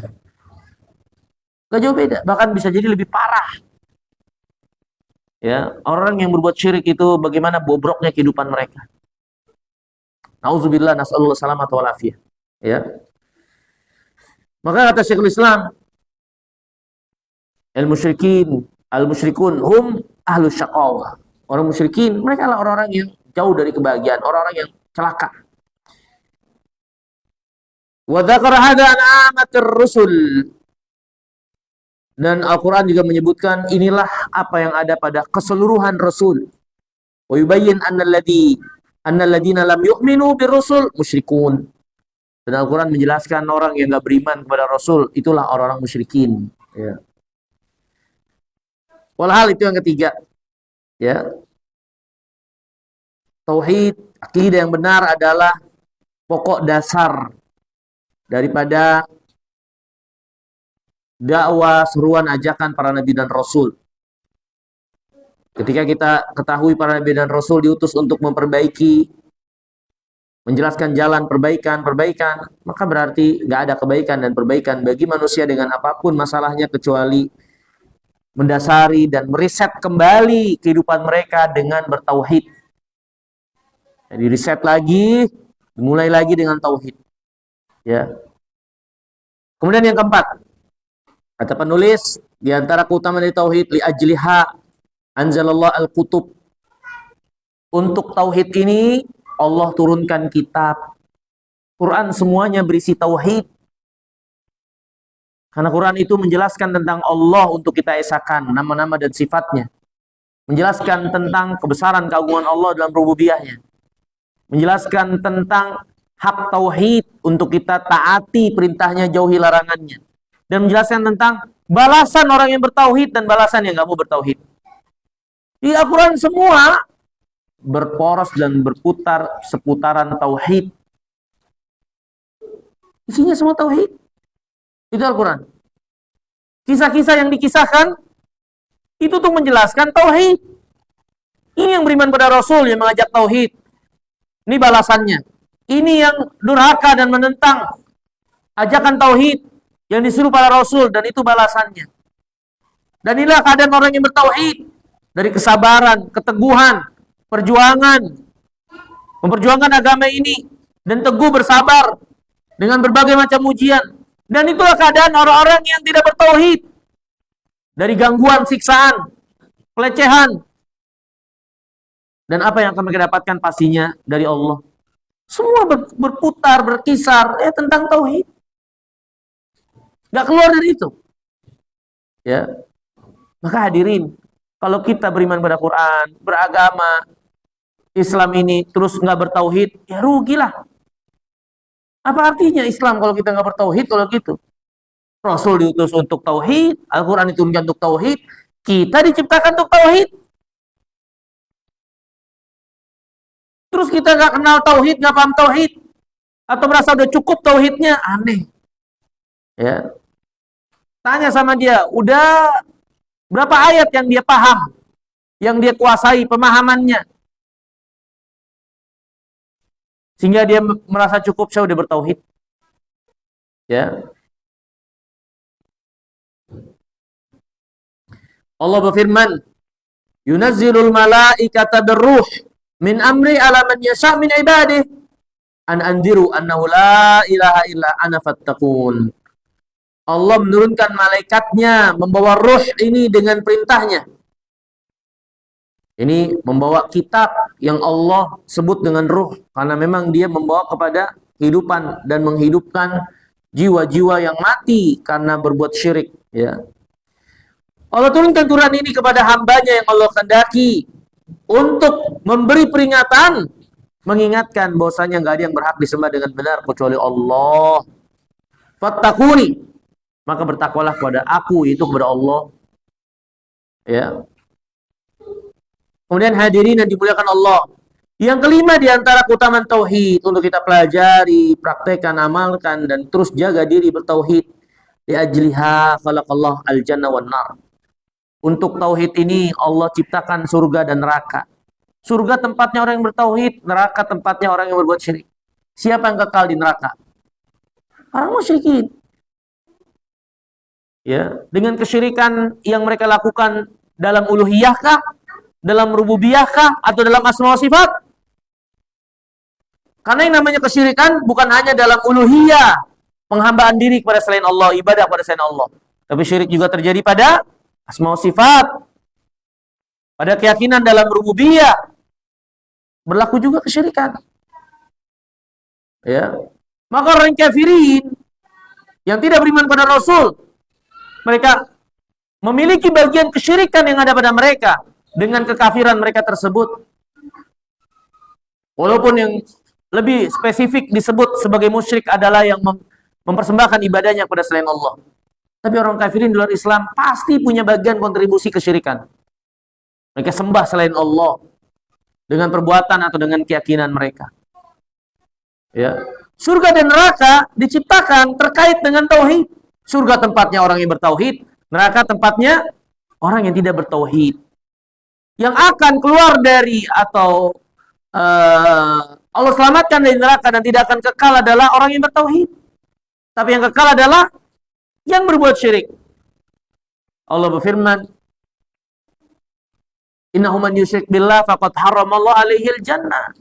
Gak jauh beda, bahkan bisa jadi lebih parah. Ya, orang yang berbuat syirik itu bagaimana bobroknya kehidupan mereka. Nauzubillah, nas'alullah salamata wal afiyah. Ya. Maka kata Syekhul Islam, al-musyrikun hum ahlus syaqawah. Orang musyrikin, mereka adalah orang-orang yang jauh dari kebahagiaan, orang-orang yang celaka. Wa dzakara hadza an amatir rusul. Dan Al-Quran juga menyebutkan inilah apa yang ada pada keseluruhan Rasul. Wa yubayyin annalladina lam yu'minu birrusul musyrikun. Dan Al-Quran menjelaskan orang yang gak beriman kepada Rasul itulah orang-orang musyrikin. Ya. Walhal itu yang ketiga. Ya. Tauhid, akidah yang benar adalah pokok dasar daripada dakwah, seruan, ajakan para nabi dan rasul. Ketika kita ketahui para nabi dan rasul diutus untuk memperbaiki, menjelaskan jalan perbaikan, maka berarti nggak ada kebaikan dan perbaikan bagi manusia dengan apapun masalahnya kecuali mendasari dan meriset kembali kehidupan mereka dengan bertauhid. Jadi riset lagi, dimulai lagi dengan tauhid. Ya. Kemudian yang keempat, kata penulis, di antara keutamaan dari tauhid, li ajliha anzalallah al-kutub. Untuk tauhid ini Allah turunkan kitab. Quran semuanya berisi tauhid. Karena Quran itu menjelaskan tentang Allah untuk kita esakan, nama-nama dan sifatnya. Menjelaskan tentang kebesaran keagungan Allah dalam rububiyahnya. Menjelaskan tentang hak tauhid untuk kita taati perintahnya, jauhi larangannya. Dan menjelaskan tentang balasan orang yang bertauhid dan balasan yang nggak mau bertauhid. Di Al-Quran semua berporos dan berputar seputaran tauhid. Isinya semua tauhid. Itu Al-Quran. Kisah-kisah yang dikisahkan itu tuh menjelaskan tauhid. Ini yang beriman pada Rasul yang mengajak tauhid. Ini balasannya. Ini yang durhaka dan menentang ajakan tauhid yang disuruh para Rasul, dan itu balasannya. Dan inilah keadaan orang yang bertauhid. Dari kesabaran, keteguhan, perjuangan, memperjuangkan agama ini, dan teguh bersabar dengan berbagai macam ujian. Dan itulah keadaan orang-orang yang tidak bertauhid. Dari gangguan, siksaan, pelecehan. Dan apa yang akan mereka dapatkan pastinya dari Allah. Semua berputar, berkisar ya tentang tauhid. Gak keluar dari itu. Ya. Maka hadirin, kalau kita beriman pada Quran, beragama, Islam ini terus nggak bertauhid, ya rugilah. Apa artinya Islam kalau kita nggak bertauhid kalau gitu? Rasul diutus untuk tauhid, Al-Quran diturunkan untuk tauhid, kita diciptakan untuk tauhid. Terus kita nggak kenal tauhid, nggak paham tauhid, atau merasa udah cukup tauhidnya, aneh. Ya. Tanya sama dia, udah berapa ayat yang dia paham, yang dia kuasai pemahamannya, sehingga dia merasa cukup, saya udah bertauhid. Ya. Allah berfirman, yunazzilul malaikata birruh min amri ala man yasha' min ibadihi an anziru annahu la ilaha illa ana fattaqun. Allah menurunkan malaikatnya membawa ruh ini dengan perintahnya. Ini membawa kitab yang Allah sebut dengan ruh karena memang dia membawa kepada kehidupan dan menghidupkan jiwa-jiwa yang mati karena berbuat syirik. Ya. Allah turunkan Quran ini kepada hambanya yang Allah kehendaki untuk memberi peringatan, mengingatkan bahwasanya nggak ada yang berhak disembah dengan benar kecuali Allah. Fattaquni, maka bertakwalah kepada aku, itu kepada Allah. Ya. Kemudian hadirin yang dimuliakan Allah, yang kelima di antara keutamaan tauhid untuk kita pelajari, praktekkan, amalkan dan terus jaga diri bertauhid. Li ajliha khalaqallahu al-jannah wan nar. Untuk tauhid ini Allah ciptakan surga dan neraka. Surga tempatnya orang yang bertauhid, neraka tempatnya orang yang berbuat syirik. Siapa yang kekal di neraka? Orang musyrikin. Ya, dengan kesyirikan yang mereka lakukan dalam uluhiyahkah, dalam rububiyahkah, atau dalam asma wa sifat? Karena yang namanya kesyirikan bukan hanya dalam uluhiyah, penghambaan diri kepada selain Allah, ibadah kepada selain Allah. Tapi syirik juga terjadi pada asma wa sifat, pada keyakinan dalam rububiyah. Berlaku juga kesyirikan. Ya. Maka orang kafirin yang tidak beriman pada Rasul, mereka memiliki bagian kesyirikan yang ada pada mereka dengan kekafiran mereka tersebut. Walaupun yang lebih spesifik disebut sebagai musyrik adalah yang mempersembahkan ibadahnya kepada selain Allah. Tapi orang kafirin di luar Islam pasti punya bagian kontribusi kesyirikan. Mereka sembah selain Allah dengan perbuatan atau dengan keyakinan mereka. Ya. Surga dan neraka diciptakan terkait dengan tauhid. Surga tempatnya orang yang bertauhid, neraka tempatnya orang yang tidak bertauhid. Yang akan keluar dari atau Allah selamatkan dari neraka dan tidak akan kekal adalah orang yang bertauhid. Tapi yang kekal adalah yang berbuat syirik. Allah berfirman, "Innahu man yusyrik billah faqad haramallahu alaihil jannah."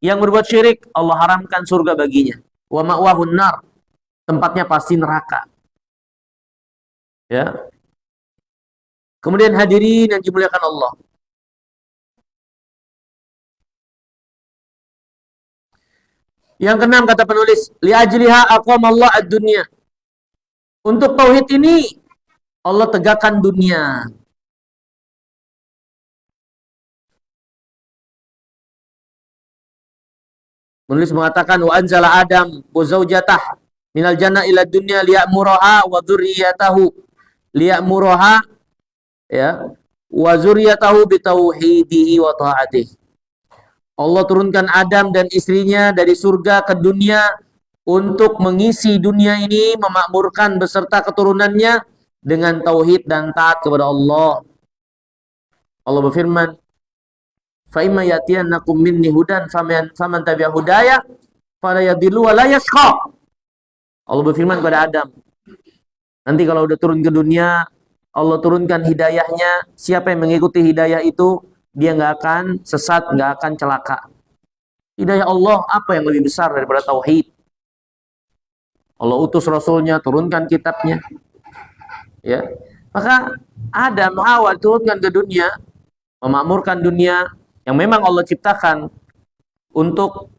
Yang berbuat syirik, Allah haramkan surga baginya. Wa ma'wahun nar. Tempatnya pasti neraka. Ya. Kemudian hadirin yang dimuliakan Allah. Yang keenam kata penulis, li'ajliha aqamallahu ad-dunya. Untuk tauhid ini Allah tegakkan dunia. Penulis mengatakan wa anzala Adam wa zaujatah minal jannah ila dunya liya'muraha wa dzurriyyatahu liya'muraha ya wa dzurriyyatahu bitauhidihi wa ta'atihi. Allah turunkan Adam dan istrinya dari surga ke dunia untuk mengisi dunia ini, memakmurkan beserta keturunannya dengan tauhid dan taat kepada Allah. Allah berfirman, "Fa imma yatiyannakum minni hudan faman tabi'a hudaya fala yadhillu wa la yashqa." Allah berfirman kepada Adam, nanti kalau udah turun ke dunia, Allah turunkan hidayahnya, siapa yang mengikuti hidayah itu, dia nggak akan sesat, nggak akan celaka. Hidayah Allah apa yang lebih besar daripada tauhid? Allah utus Rasulnya, turunkan kitabnya. Ya, maka Adam, Hawa turunkan ke dunia, memakmurkan dunia yang memang Allah ciptakan untuk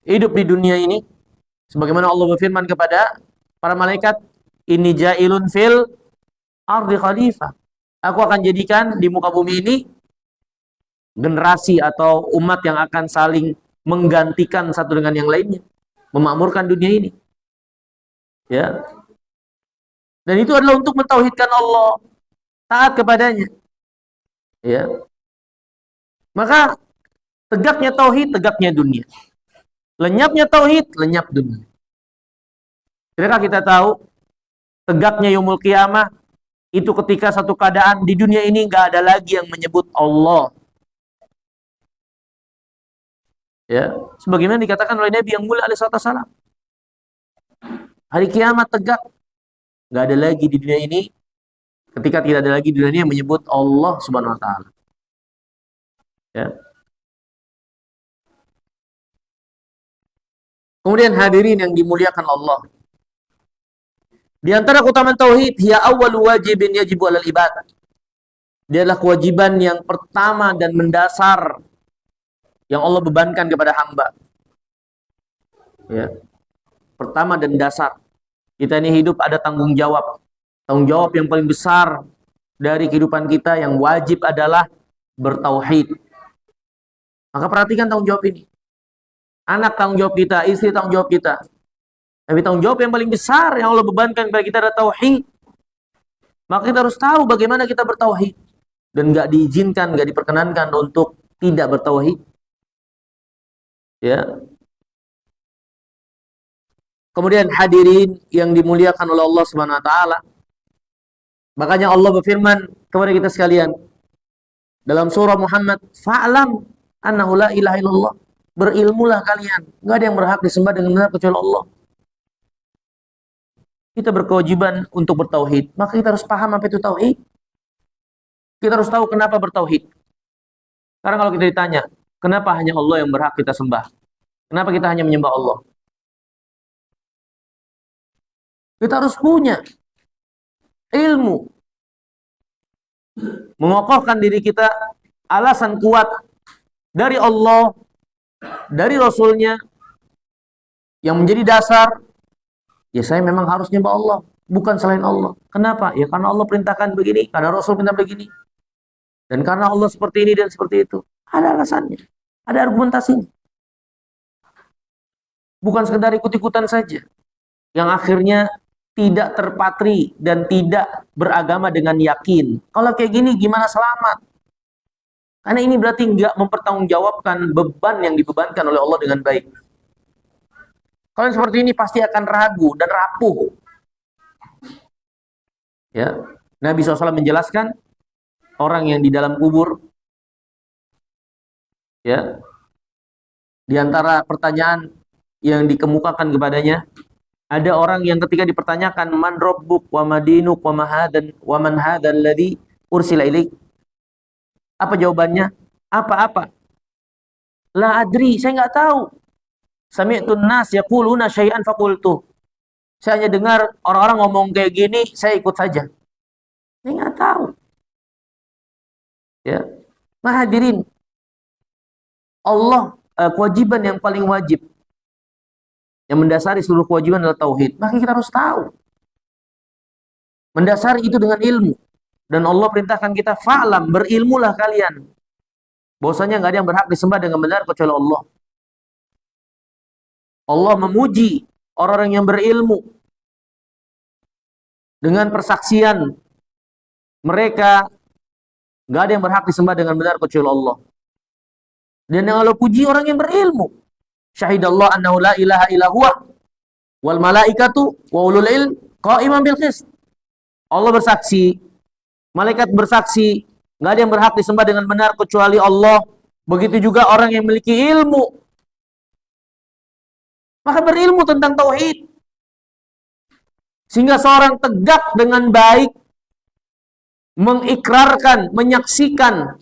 hidup di dunia ini. Sebagaimana Allah berfirman kepada para malaikat, "Inni ja'ilun fil ardi khalifah." Aku akan jadikan di muka bumi ini generasi atau umat yang akan saling menggantikan satu dengan yang lainnya, memakmurkan dunia ini. Ya. Dan itu adalah untuk mentauhidkan Allah, taat kepadanya. Ya. Maka tegaknya tauhid, tegaknya dunia. Lenyapnya tauhid, lenyap dunia. Kira-kira kita tahu tegaknya yaumul qiyamah itu ketika satu keadaan di dunia ini nggak ada lagi yang menyebut Allah. Ya, sebagaimana dikatakan oleh Nabi yang mulia alaihi wasallam. Hari kiamat tegak, nggak ada lagi di dunia ini ketika tidak ada lagi di dunia ini yang menyebut Allah Subhanahu wa taala. Ya. Kemudian hadirin yang dimuliakan Allah. Di antara keutamaan tauhid, hiya awwalu wajibin yajibu 'alal ibad. Dia adalah kewajiban yang pertama dan mendasar yang Allah bebankan kepada hamba. Ya. Pertama dan dasar. Kita ini hidup ada tanggung jawab. Tanggung jawab yang paling besar dari kehidupan kita yang wajib adalah bertauhid. Maka perhatikan tanggung jawab ini. Anak tanggung jawab kita, istri tanggung jawab kita. Tapi tanggung jawab yang paling besar yang Allah bebankan kepada kita adalah tauhid. Maka kita harus tahu bagaimana kita bertauhid. Dan nggak diizinkan, nggak diperkenankan untuk tidak bertauhid. Ya. Kemudian hadirin yang dimuliakan oleh Allah Subhanahu wa taala. Makanya Allah berfirman kepada kita sekalian dalam surah Muhammad, "Fa'lam annahu la ilaha illallah." Berilmulah kalian, enggak ada yang berhak disembah dengan benar kecuali Allah. Kita berkewajiban untuk bertauhid, maka kita harus paham apa itu tauhid. Kita harus tahu kenapa bertauhid. Karena kalau kita ditanya, kenapa hanya Allah yang berhak kita sembah? Kenapa kita hanya menyembah Allah? Kita harus punya ilmu. Mengokohkan diri kita, alasan kuat dari Allah, dari Rasulnya, yang menjadi dasar, ya saya memang harus nyembah Allah. bukan selain Allah. Kenapa? Ya karena Allah perintahkan begini, karena Rasul perintah begini. Dan karena Allah seperti ini dan seperti itu. Ada alasannya. Ada argumentasinya. Bukan sekedar ikut-ikutan saja. Yang akhirnya tidak terpatri dan tidak beragama dengan yakin. Kalau kayak gini gimana selamat? Karena ini berarti nggak mempertanggungjawabkan beban yang dibebankan oleh Allah dengan baik. Kalau yang seperti ini pasti akan ragu dan rapuh. Ya, Nabi SAW menjelaskan orang yang di dalam kubur, ya, di antara pertanyaan yang dikemukakan kepadanya, ada orang yang ketika dipertanyakan man rabbuk wa madinuk wa man hadzal ladzi ursila ilaik. Apa jawabannya? Apa-apa? La adri, saya nggak tahu. Sami'tun nas yaquluna syai'an faqultu. Saya hanya dengar orang-orang ngomong kayak gini, saya ikut saja. Saya nggak tahu. Ya, hadirin, Allah kewajiban yang paling wajib, yang mendasari seluruh kewajiban adalah tauhid. Maka kita harus tahu. Mendasari itu dengan ilmu. Dan Allah perintahkan kita, fa'lam, berilmulah kalian. Bahwasanya nggak ada yang berhak disembah dengan benar kecuali Allah. Allah memuji orang-orang yang berilmu dengan persaksian mereka nggak ada yang berhak disembah dengan benar kecuali Allah. Dan yang Allah puji orang yang berilmu. Syahidallah annahu la ilaha illa huwa wal malaikatu wa ulul ilm qa'iman bil qist. Allah bersaksi, malaikat bersaksi, nggak ada yang berhak disembah dengan benar kecuali Allah. Begitu juga orang yang memiliki ilmu. Maka berilmu tentang tauhid. Sehingga seorang tegak dengan baik, mengikrarkan, menyaksikan,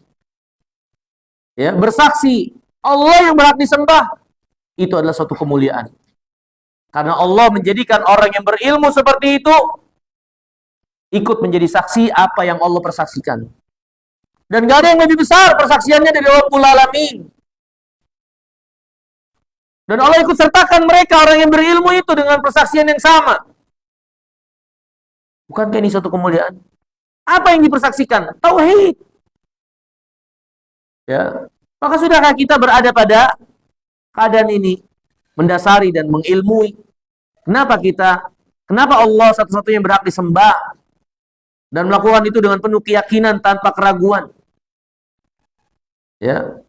ya, bersaksi Allah yang berhak disembah. Itu adalah suatu kemuliaan. Karena Allah menjadikan orang yang berilmu seperti itu ikut menjadi saksi apa yang Allah persaksikan. Dan gak ada yang lebih besar persaksiannya dari Rabbul Alamin. Dan Allah ikut sertakan mereka, orang yang berilmu itu, dengan persaksian yang sama. Bukankah ini suatu kemuliaan? Apa yang dipersaksikan? Tauhid. Ya. Maka sudahkah kita berada pada keadaan ini, mendasari dan mengilmui kenapa Allah satu-satunya yang berhak disembah, dan melakukan itu dengan penuh keyakinan tanpa keraguan. Ya.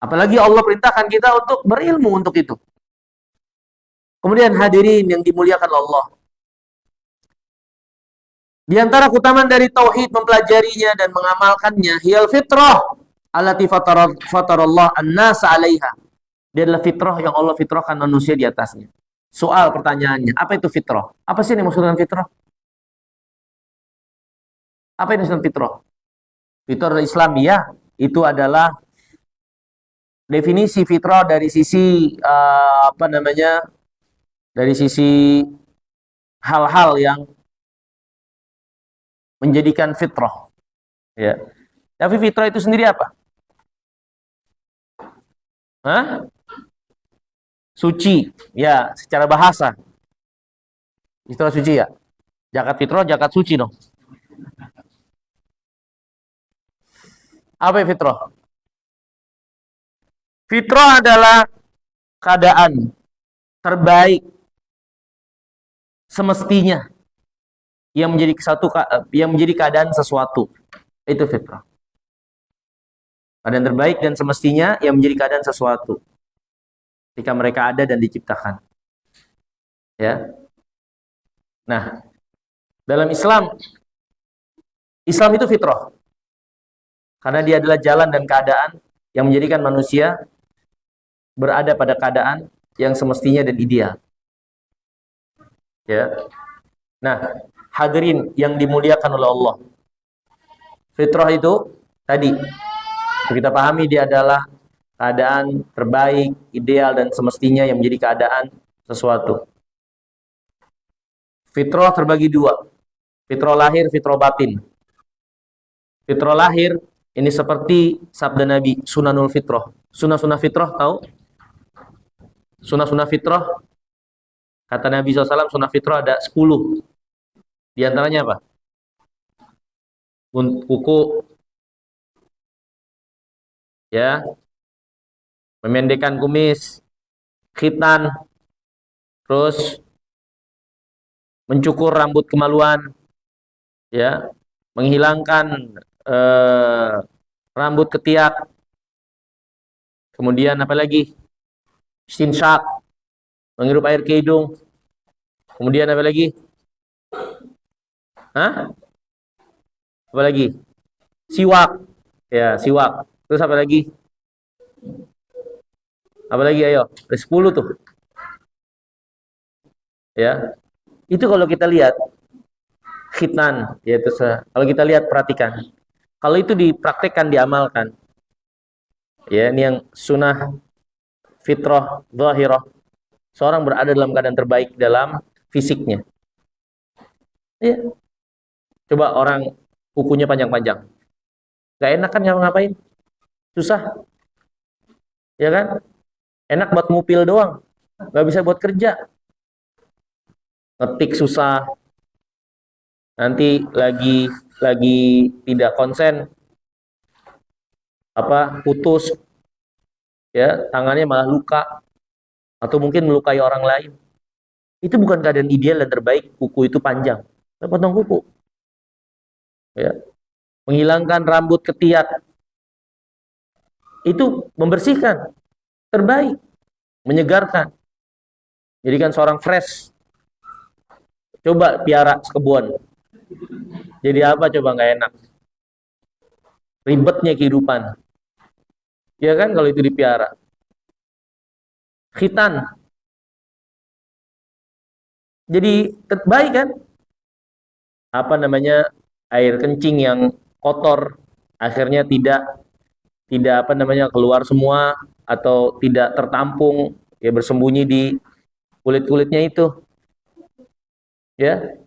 Apalagi Allah perintahkan kita untuk berilmu untuk itu. Kemudian hadirin yang dimuliakan Allah. Di antara keutamaan dari tauhid, mempelajarinya dan mengamalkannya, hiyal fitrah allati fatarallah an-nasa 'alaiha. Dia adalah fitrah yang Allah fitrahkan manusia di atasnya. Soal pertanyaannya, apa itu fitrah? Apa sih yang dimaksud dengan fitrah? Apa yang dimaksud fitrah? Fitrah Islamiyah itu adalah definisi fitrah dari sisi dari sisi hal-hal yang menjadikan fitrah. Ya. Tapi fitrah itu sendiri apa? Hah? Suci. Ya, secara bahasa. Fitrah suci ya. Zakat fitrah, zakat suci dong. Apa fitrah? Fitrah adalah keadaan terbaik semestinya yang menjadi keadaan sesuatu. Itu fitrah. Keadaan terbaik dan semestinya yang menjadi keadaan sesuatu ketika mereka ada dan diciptakan. Ya. Nah, dalam Islam itu fitrah. Karena dia adalah jalan dan keadaan yang menjadikan manusia berada pada keadaan yang semestinya dan ideal. Ya. Nah, hadirin yang dimuliakan oleh Allah. Fitrah itu tadi kita pahami dia adalah keadaan terbaik, ideal dan semestinya yang menjadi keadaan sesuatu. Fitrah terbagi dua. Fitrah lahir, fitrah batin. Fitrah lahir ini seperti sabda Nabi, sunanul fitrah. Sunah-sunah fitrah tahu? Sunah-sunah fitrah, kata Nabi SAW, sunah fitrah ada 10. Di antaranya apa? Kuku, ya, memendekkan kumis, khitan, terus mencukur rambut kemaluan, ya, menghilangkan eh, rambut ketiak, kemudian apa lagi? Stinsyak, menghirup air ke hidung, kemudian apa lagi? Hah? Apa lagi? Siwak, ya, siwak. Terus apa lagi? Apa lagi? Ayo, ada 10 tuh, ya. Itu kalau kita lihat khitan, yaitu kalau kita lihat perhatikan. Kalau itu dipraktekkan, diamalkan, ya, ini yang sunnah fitrah zahirah, seorang berada dalam keadaan terbaik dalam fisiknya. Ya, coba orang kukunya panjang-panjang, gak enak kan ngapain? Susah, ya kan? Enak buat ngupil doang, nggak bisa buat kerja. Ngetik susah, nanti lagi tidak konsen, apa, putus, ya, tangannya malah luka atau mungkin melukai orang lain. Itu bukan keadaan ideal dan terbaik. Kuku itu panjang, kita potong kuku, ya. Menghilangkan rambut ketiak, itu membersihkan, terbaik, menyegarkan, jadikan seorang fresh. Coba piara sekebun, jadi apa coba? Nggak enak, ribetnya kehidupan, ya kan, kalau itu dipiara. Khitan, jadi terbaik kan, apa namanya, air kencing yang kotor akhirnya tidak apa namanya, keluar semua atau tidak tertampung, ya, bersembunyi di kulit-kulitnya itu, ya,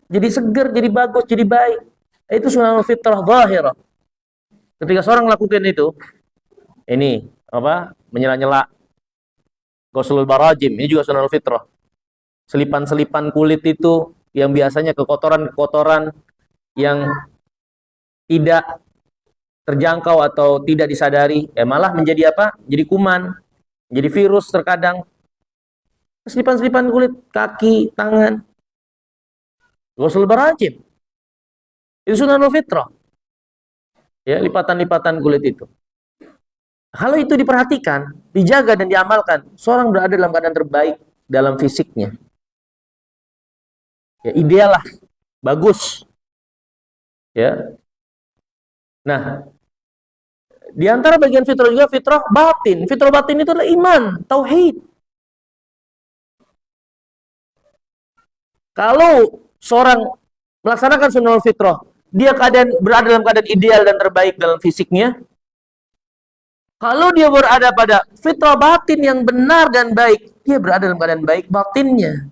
jadi segar, jadi bagus, jadi baik. Itu sunnah fitrah zahirah. Ketika seorang melakukan itu, ini apa, menyela-nyela, ghuslul barajim, ini juga sunnah fitrah. Selipan-selipan kulit itu yang biasanya kekotoran-kekotoran yang tidak terjangkau atau tidak disadari, malah menjadi apa? Jadi kuman, jadi virus terkadang. Selipan-selipan kulit, kaki, tangan, ghuslul barajim, itu sunnah fitrah, ya, lipatan-lipatan kulit itu. Kalau itu diperhatikan, dijaga dan diamalkan, seorang berada dalam keadaan terbaik dalam fisiknya. Ya, ideal lah, bagus. Ya. Nah, di antara bagian fitrah juga fitrah batin. Fitrah batin itu adalah iman, tauhid. Kalau seorang melaksanakan sunnah fitrah, dia berada dalam keadaan ideal dan terbaik dalam fisiknya. Kalau dia berada pada fitrah batin yang benar dan baik, dia berada dalam keadaan baik batinnya.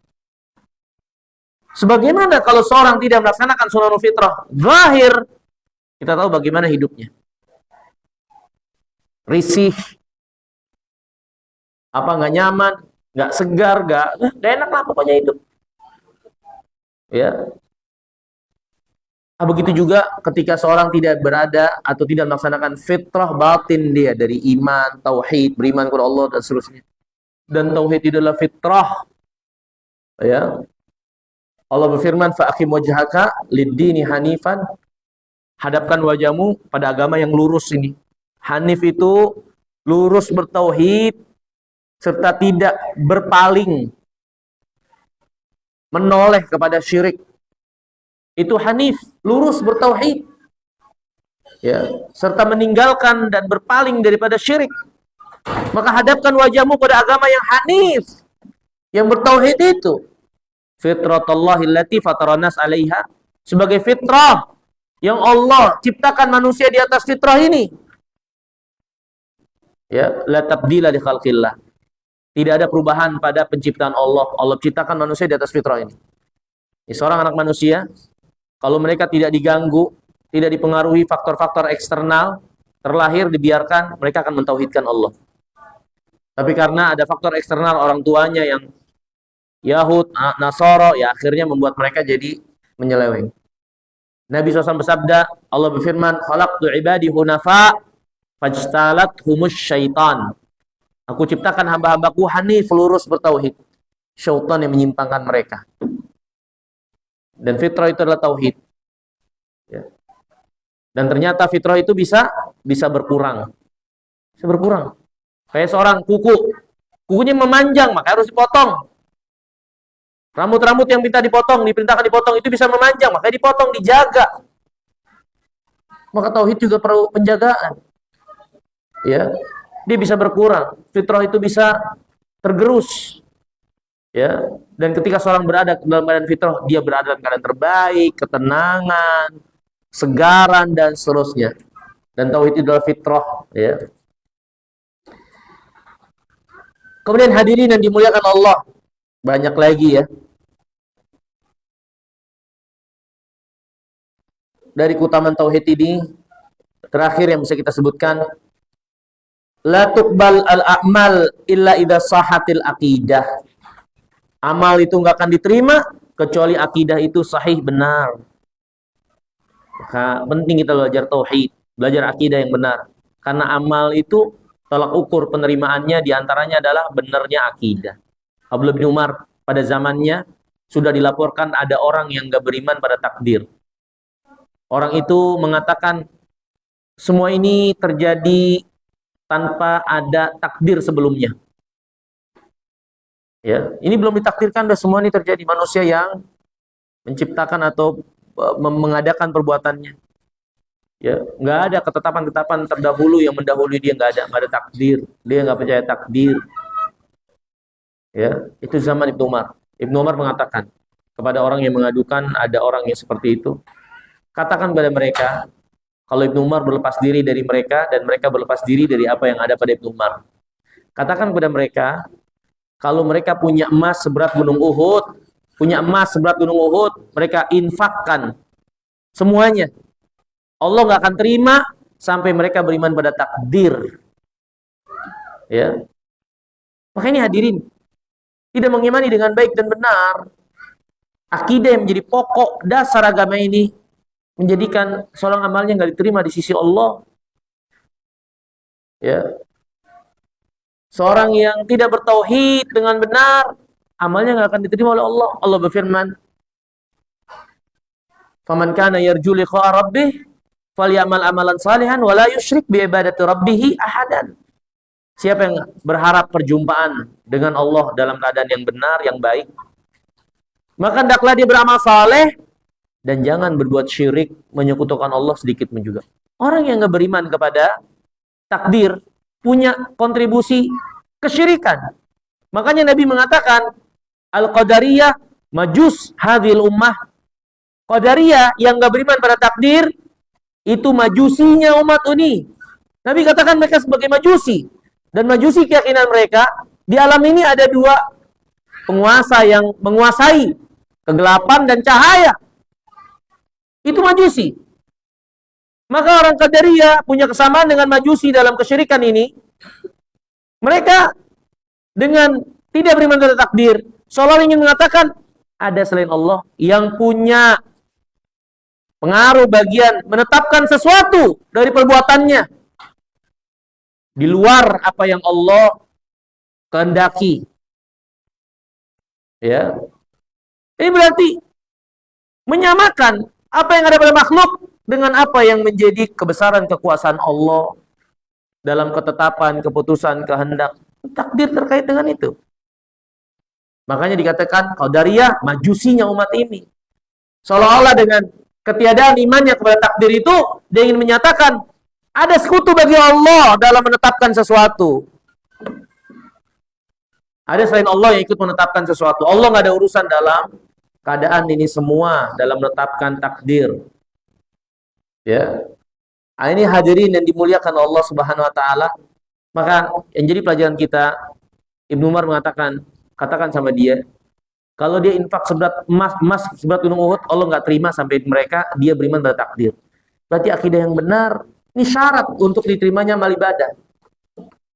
Sebagaimana kalau seorang tidak melaksanakan sunnah fitrah zahir, kita tahu bagaimana hidupnya. Risih, apa, nggak nyaman, nggak segar, nggak enak lah pokoknya hidup. Ya. Begitu juga ketika seorang tidak berada atau tidak melaksanakan fitrah batin dia dari iman, tauhid, beriman kepada Allah dan seterusnya. Dan tauhid itu adalah fitrah. Ya. Allah berfirman, "Fa'aqim wajhaka lid-dini hanifan." Hadapkan wajahmu pada agama yang lurus ini. Hanif itu lurus bertauhid serta tidak berpaling menoleh kepada syirik. Itu hanif, lurus bertauhid, ya, serta meninggalkan dan berpaling daripada syirik. Maka hadapkan wajahmu pada agama yang hanif, yang bertauhid itu. Fitratallahi allati fataranas 'alaiha, sebagai fitrah yang Allah ciptakan manusia di atas fitrah ini. Ya, la tabdila li khalqillah. Tidak ada perubahan pada penciptaan Allah. Allah ciptakan manusia di atas fitrah ini. Seorang anak manusia, kalau mereka tidak diganggu, tidak dipengaruhi faktor-faktor eksternal, terlahir, dibiarkan, mereka akan mentauhidkan Allah. Tapi karena ada faktor eksternal, orang tuanya yang Yahud, Nasara, ya akhirnya membuat mereka jadi menyeleweng. Nabi SAW bersabda, Allah berfirman, "Khalaqtu ibadi hunafa fajtalat humus syaitan." Aku ciptakan hamba-hambaku hanif, lurus bertauhid. Syaitan yang menyimpangkan mereka. Dan fitrah itu adalah tauhid. Ya. Dan ternyata fitrah itu bisa berkurang. Bisa berkurang. Kayak seorang kukunya memanjang, maka harus dipotong. Rambut-rambut yang minta dipotong, diperintahkan dipotong, itu bisa memanjang, maka dipotong, dijaga. Maka tauhid juga perlu penjagaan. Ya, dia bisa berkurang, fitrah itu bisa tergerus. Ya, dan ketika seorang berada dalam keadaan fitrah, dia berada dalam keadaan terbaik, ketenangan, segaran dan seterusnya. Dan tauhid itu adalah fitrah, ya. Kemudian hadirin yang dimuliakan Allah, banyak lagi ya. Dari keutamaan tauhid ini, terakhir yang bisa kita sebutkan, la tuqbal al-a'mal illa idza sahatil aqidah. Amal itu enggak akan diterima kecuali akidah itu sahih, benar. Maka penting kita belajar tauhid, belajar akidah yang benar. Karena amal itu tolak ukur penerimaannya diantaranya adalah benarnya akidah. Abdullah bin Umar pada zamannya sudah dilaporkan ada orang yang enggak beriman pada takdir. Orang itu mengatakan semua ini terjadi tanpa ada takdir sebelumnya. Ya, ini belum ditakdirkan, sudah semua ini terjadi, manusia yang menciptakan atau mengadakan perbuatannya. Ya, nggak ada ketetapan-ketetapan terdahulu yang mendahului dia, nggak ada takdir. Dia nggak percaya takdir. Ya, itu zaman Ibnu Umar. Ibnu Umar mengatakan kepada orang yang mengadukan ada orang yang seperti itu, katakan kepada mereka kalau Ibnu Umar berlepas diri dari mereka dan mereka berlepas diri dari apa yang ada pada Ibnu Umar. Katakan kepada mereka, kalau mereka punya emas seberat gunung Uhud, mereka infakkan semuanya. Allah nggak akan terima sampai mereka beriman pada takdir. Ya. Makanya hadirin, tidak mengimani dengan baik dan benar, akidah yang menjadi pokok dasar agama ini, menjadikan seorang amalnya nggak diterima di sisi Allah. Ya. Seorang yang tidak bertauhid dengan benar, amalnya nggak akan diterima oleh Allah. Allah berfirman, "Faman kana yarju liqa'a rabbih falyamal amalan salihan wa la yusyrik bi ibadati rabbih ahadan." Siapa yang berharap perjumpaan dengan Allah dalam keadaan yang benar, yang baik, maka hendaklah dia beramal saleh dan jangan berbuat syirik, menyekutukan Allah sedikit pun juga. Orang yang nggak beriman kepada takdir punya kontribusi kesyirikan. Makanya Nabi mengatakan, Al-Qadariyah majus hadhil ummah. Qadariyah yang nggak beriman pada takdir itu majusinya umat ini. Nabi katakan mereka sebagai majusi. Dan majusi keyakinan mereka, di alam ini ada dua penguasa yang menguasai kegelapan dan cahaya. Itu majusi. Maka orang Qadariyah punya kesamaan dengan majusi dalam kesyirikan ini. Mereka dengan tidak beriman pada takdir, seolah ingin mengatakan ada selain Allah yang punya pengaruh bagian menetapkan sesuatu dari perbuatannya di luar apa yang Allah kehendaki. Ya. Ini berarti menyamakan apa yang ada pada makhluk dengan apa yang menjadi kebesaran kekuasaan Allah dalam ketetapan, keputusan, kehendak, takdir terkait dengan itu. Makanya dikatakan Qadariyah majusinya umat ini. Seolah-olah dengan ketiadaan imannya kepada takdir itu, dia ingin menyatakan ada sekutu bagi Allah dalam menetapkan sesuatu. Ada selain Allah yang ikut menetapkan sesuatu. Allah nggak ada urusan dalam keadaan ini semua, dalam menetapkan takdir. Ya. Nah, ini hadirin yang dimuliakan Allah Subhanahu wa taala. Maka yang jadi pelajaran kita, Ibnu Umar mengatakan, katakan sama dia, kalau dia infak seberat emas seberat gunung Uhud, Allah nggak terima sampai mereka dia beriman pada takdir. Berarti akidah yang benar ini syarat untuk diterimanya amal ibadah.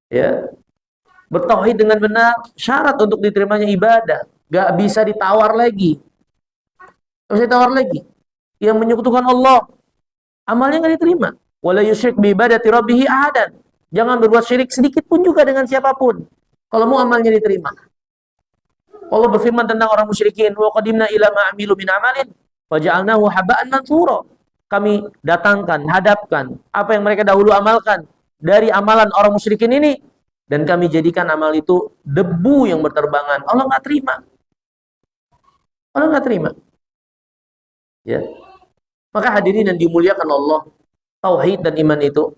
Ya. Bertauhid dengan benar syarat untuk diterimanya ibadah. Gak bisa ditawar lagi. Terus saya tawar lagi, yang menyekutukan Allah, amalnya nggak diterima. Wala yusyrik bi ibadati rabbih ahadan. Jangan berbuat syirik sedikit pun juga dengan siapapun. Kalau mau amalnya diterima. Allah berfirman tentang orang musyrikin, wa qadimna ila ma amilu min amalin faja'alnahu haba'an mansura. Kami datangkan, hadapkan apa yang mereka dahulu amalkan dari amalan orang musyrikin ini, dan kami jadikan amal itu debu yang berterbangan. Allah nggak terima. Allah nggak terima. Ya. Maka hadirin yang dimuliakan Allah, tauhid dan iman itu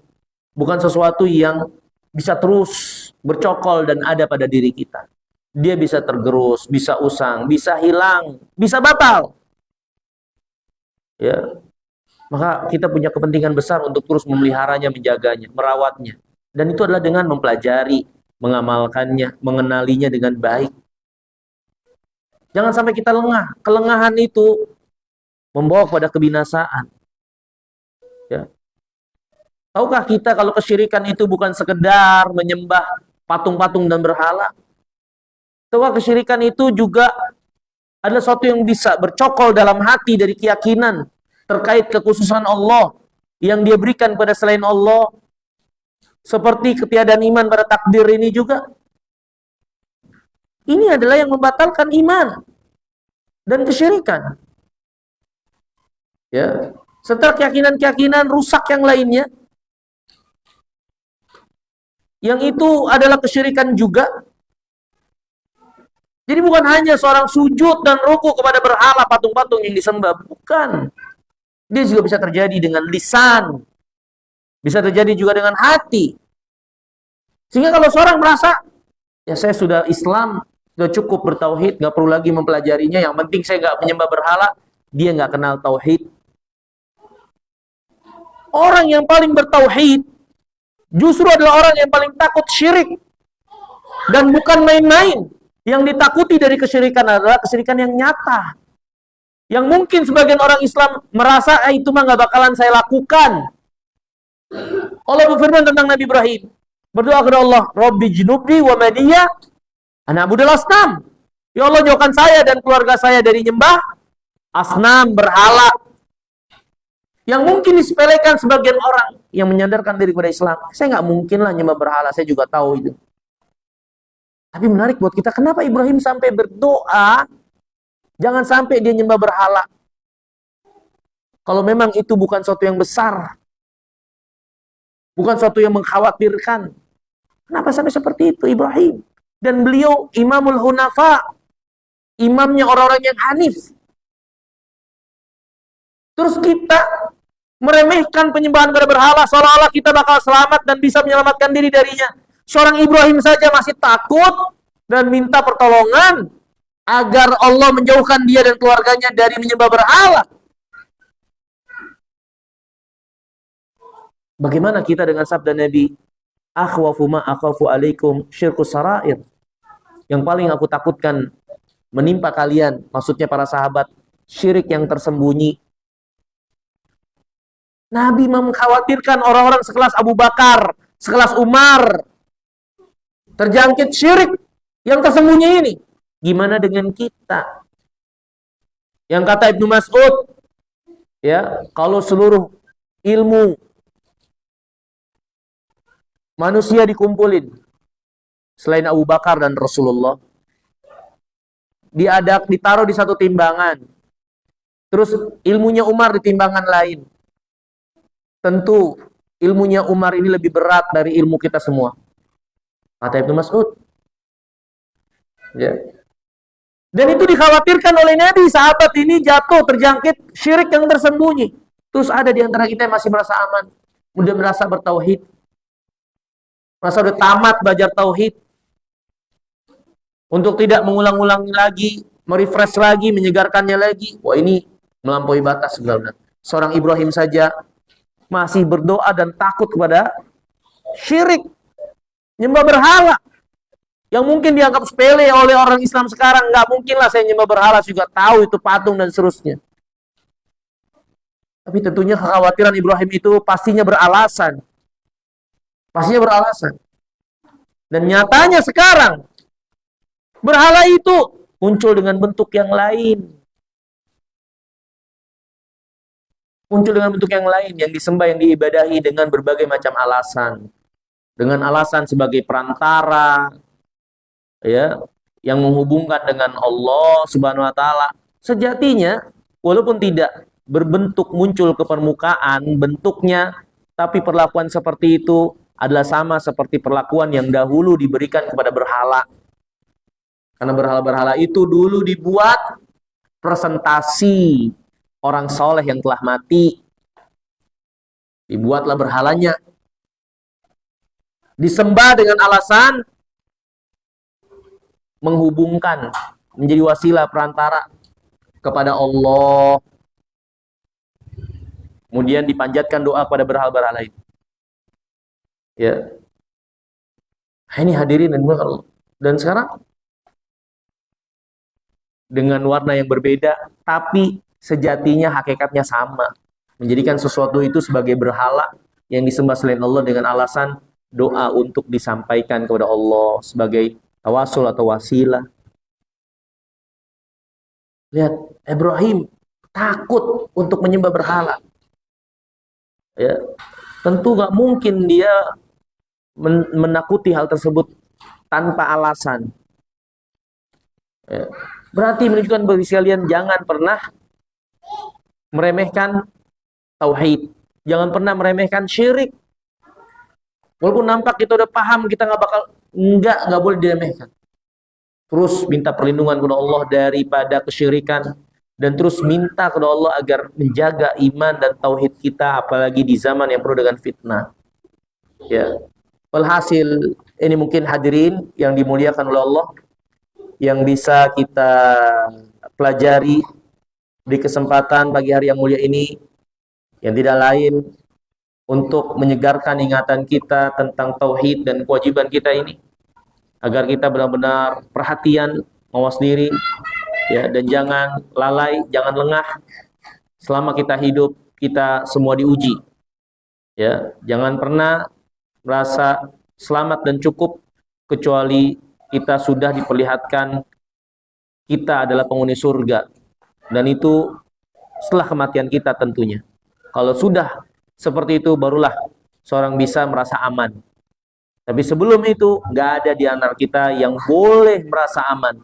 bukan sesuatu yang bisa terus bercokol dan ada pada diri kita. Dia bisa tergerus, bisa usang, bisa hilang, bisa batal. Ya. Maka kita punya kepentingan besar untuk terus memeliharanya, menjaganya, merawatnya. Dan itu adalah dengan mempelajari, mengamalkannya, mengenalinya dengan baik. Jangan sampai kita lengah. Kelengahan itu membawa kepada kebinasaan. Ya. Tahukah kita kalau kesyirikan itu bukan sekedar menyembah patung-patung dan berhala? Tahukah kesyirikan itu juga adalah sesuatu yang bisa bercokol dalam hati dari keyakinan terkait kekhususan Allah yang dia berikan pada selain Allah, seperti ketiadaan iman pada takdir ini juga. Ini adalah yang membatalkan iman dan kesyirikan. Ya, serta keyakinan-keyakinan rusak yang lainnya, yang itu adalah kesyirikan juga. Jadi bukan hanya seorang sujud dan ruku kepada berhala, patung-patung yang disembah, bukan. Dia juga bisa terjadi dengan lisan, bisa terjadi juga dengan hati. Sehingga kalau seorang merasa, ya saya sudah Islam, sudah cukup bertauhid, nggak perlu lagi mempelajarinya, yang penting saya nggak menyembah berhala, dia nggak kenal tauhid. Orang yang paling bertauhid justru adalah orang yang paling takut syirik. Dan bukan main-main. Yang ditakuti dari kesyirikan adalah kesyirikan yang nyata. Yang mungkin sebagian orang Islam merasa, itu mah nggak bakalan saya lakukan. Allah berfirman tentang Nabi Ibrahim. Berdoa kepada Allah, Rabbi jinubni wa maniya ana abudal asnam. Ya Allah, jauhkan saya dan keluarga saya dari nyembah asnam, berhala. Yang mungkin disepelekan sebagian orang yang menyandarkan diri kepada Islam. Saya nggak mungkin lah nyembah berhala, saya juga tahu itu. Tapi menarik buat kita, kenapa Ibrahim sampai berdoa, jangan sampai dia nyembah berhala. Kalau memang itu bukan sesuatu yang besar, bukan sesuatu yang mengkhawatirkan, kenapa sampai seperti itu Ibrahim? Dan beliau Imamul Hunafa, imamnya orang-orang yang hanif. Terus kita meremehkan penyembahan kepada berhala, seolah-olah kita bakal selamat dan bisa menyelamatkan diri darinya. Seorang Ibrahim saja masih takut dan minta pertolongan agar Allah menjauhkan dia dan keluarganya dari menyembah berhala. Bagaimana kita dengan sabda Nabi, akhwafu ma akhafu alaikum syirkus sarair. Yang paling aku takutkan menimpa kalian, maksudnya para sahabat, syirik yang tersembunyi. Nabi mengkhawatirkan orang-orang sekelas Abu Bakar, sekelas Umar, terjangkit syirik yang tersembunyi ini. Gimana dengan kita? Yang kata Ibnu Mas'ud, ya, kalau seluruh ilmu manusia dikumpulin selain Abu Bakar dan Rasulullah, ditaruh di satu timbangan, terus ilmunya Umar di timbangan lain, tentu ilmunya Umar ini lebih berat dari ilmu kita semua, kata Ibnu Mas'ud. Ya. Dan itu dikhawatirkan oleh Nabi, sahabat ini jatuh terjangkit syirik yang tersembunyi. Terus ada di antara kita yang masih merasa aman, udah merasa bertauhid, merasa udah tamat belajar tauhid, untuk tidak mengulang-ulang lagi, merefresh lagi, menyegarkannya lagi. Wah, ini melampaui batas sebenarnya. Seorang Ibrahim saja masih berdoa dan takut kepada syirik, nyembah berhala, yang mungkin dianggap sepele oleh orang Islam sekarang. Nggak mungkin lah saya nyembah berhala, juga tahu itu patung dan seterusnya. Tapi tentunya kekhawatiran Ibrahim itu pastinya beralasan. Pastinya beralasan. Dan nyatanya sekarang, berhala itu muncul dengan bentuk yang lain. muncul dengan bentuk yang lain, yang disembah, yang diibadahi dengan berbagai macam alasan. Dengan alasan sebagai perantara, ya, yang menghubungkan dengan Allah Subhanahu wa taala. Sejatinya, walaupun tidak berbentuk muncul ke permukaan bentuknya, tapi perlakuan seperti itu adalah sama seperti perlakuan yang dahulu diberikan kepada berhala. Karena berhala-berhala itu dulu dibuat presentasi orang soleh yang telah mati. Dibuatlah berhalanya. Disembah dengan alasan menghubungkan, menjadi wasilah perantara kepada Allah. Kemudian dipanjatkan doa kepada berhala-berhala itu. Ya. Ini hadirin dan sekarang dengan warna yang berbeda, tapi sejatinya hakikatnya sama. Menjadikan sesuatu itu sebagai berhala yang disembah selain Allah dengan alasan doa untuk disampaikan kepada Allah sebagai tawasul atau wasilah. Lihat, Ibrahim takut untuk menyembah berhala. Ya, tentu gak mungkin dia menakuti hal tersebut tanpa alasan. Ya. Berarti menunjukkan bagi sekalian, jangan pernah meremehkan tauhid, jangan pernah meremehkan syirik. Walaupun nampak kita udah paham, kita nggak boleh diremehkan. Terus minta perlindungan kepada Allah daripada kesyirikan, dan terus minta kepada Allah agar menjaga iman dan tauhid kita, apalagi di zaman yang penuh dengan fitnah. Ya. Walhasil, ini mungkin hadirin yang dimuliakan oleh Allah, yang bisa kita pelajari di kesempatan pagi hari yang mulia ini, yang tidak lain untuk menyegarkan ingatan kita tentang tauhid dan kewajiban kita ini, agar kita benar-benar perhatian, mawas diri, ya, dan jangan lalai, jangan lengah. Selama kita hidup, kita semua diuji. Ya, jangan pernah merasa selamat dan cukup kecuali kita sudah diperlihatkan kita adalah penghuni surga, dan itu setelah kematian kita tentunya. Kalau sudah seperti itu, barulah seorang bisa merasa aman. Tapi sebelum itu, nggak ada di antara kita yang boleh merasa aman.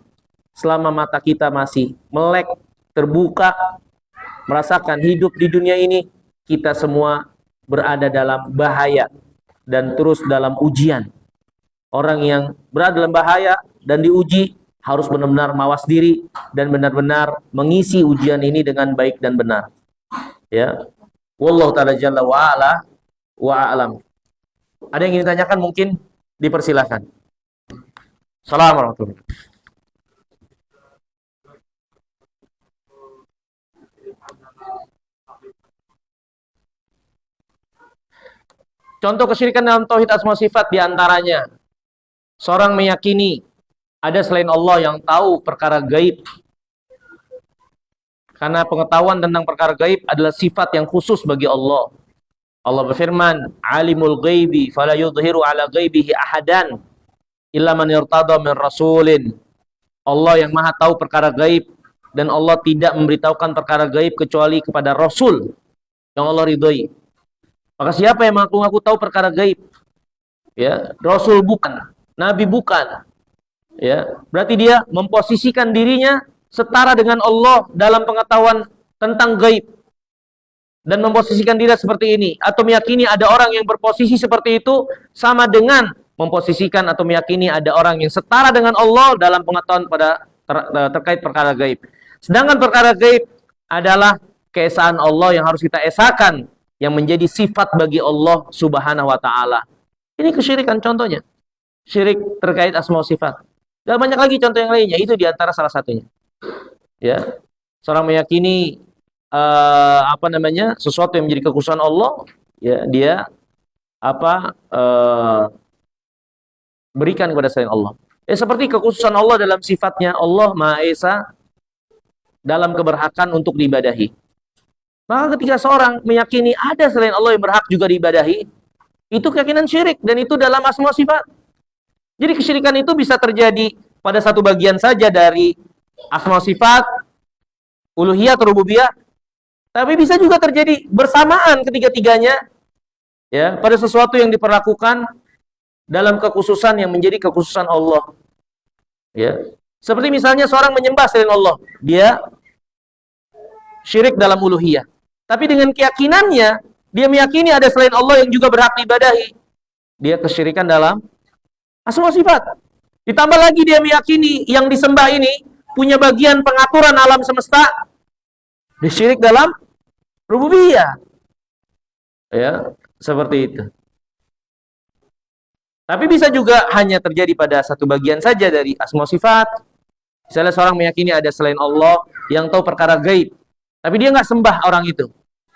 Selama mata kita masih melek, terbuka, merasakan hidup di dunia ini, kita semua berada dalam bahaya dan terus dalam ujian. Orang yang berada dalam bahaya dan diuji harus benar-benar mawas diri dan benar-benar mengisi ujian ini dengan baik dan benar. Ya. Wallahu ta'ala jalla wa ala wa a'lam. Ada yang ingin ditanyakan, mungkin dipersilahkan. Assalamualaikum warahmatullahi wabarakatuh. Contoh kesyirikan dalam tauhid asma sifat diantaranya, seorang meyakini ada selain Allah yang tahu perkara gaib. Karena pengetahuan tentang perkara gaib adalah sifat yang khusus bagi Allah. Allah berfirman, "Alimul ghaibi fala yudhiru ala ghaibihi ahadan illa man irtada min rasulin." Allah yang Maha tahu perkara gaib, dan Allah tidak memberitahukan perkara gaib kecuali kepada Rasul yang Allah ridhoi. Maka siapa yang mengaku tahu perkara gaib? Ya, Rasul bukan, Nabi bukan. Ya, berarti dia memposisikan dirinya setara dengan Allah dalam pengetahuan tentang gaib. Dan memposisikan diri seperti ini, atau meyakini ada orang yang berposisi seperti itu, sama dengan memposisikan atau meyakini ada orang yang setara dengan Allah dalam pengetahuan terkait perkara gaib. Sedangkan perkara gaib adalah keesaan Allah yang harus kita esakan, yang menjadi sifat bagi Allah Subhanahu wa ta'ala. Ini kesyirikan contohnya. Syirik terkait asma sifat. Dan banyak lagi contoh yang lainnya, itu diantara salah satunya. Ya, seorang meyakini sesuatu yang menjadi kekhususan Allah, ya, dia berikan kepada selain Allah. Seperti kekhususan Allah dalam sifatnya, Allah Maha Esa dalam keberhakan untuk diibadahi. Maka ketika seorang meyakini ada selain Allah yang berhak juga diibadahi, itu keyakinan syirik, dan itu dalam asma sifat. Jadi kesyirikan itu bisa terjadi pada satu bagian saja dari asma sifat, uluhiyah atau rububiyah, Tapi bisa juga terjadi bersamaan ketiga-tiganya, ya, pada sesuatu yang diperlakukan dalam kekhususan yang menjadi kekhususan Allah. Ya. Seperti misalnya seorang menyembah selain Allah, dia syirik dalam uluhiyah. Tapi dengan keyakinannya, dia meyakini ada selain Allah yang juga berhak diibadahi. Dia kesyirikan dalam asma sifat. Ditambah lagi dia meyakini yang disembah ini punya bagian pengaturan alam semesta, dia syirik dalam rububiyah. Ya, seperti itu. Tapi bisa juga hanya terjadi pada satu bagian saja dari asma sifat. Misalnya seorang meyakini ada selain Allah yang tahu perkara gaib, tapi dia nggak sembah orang itu,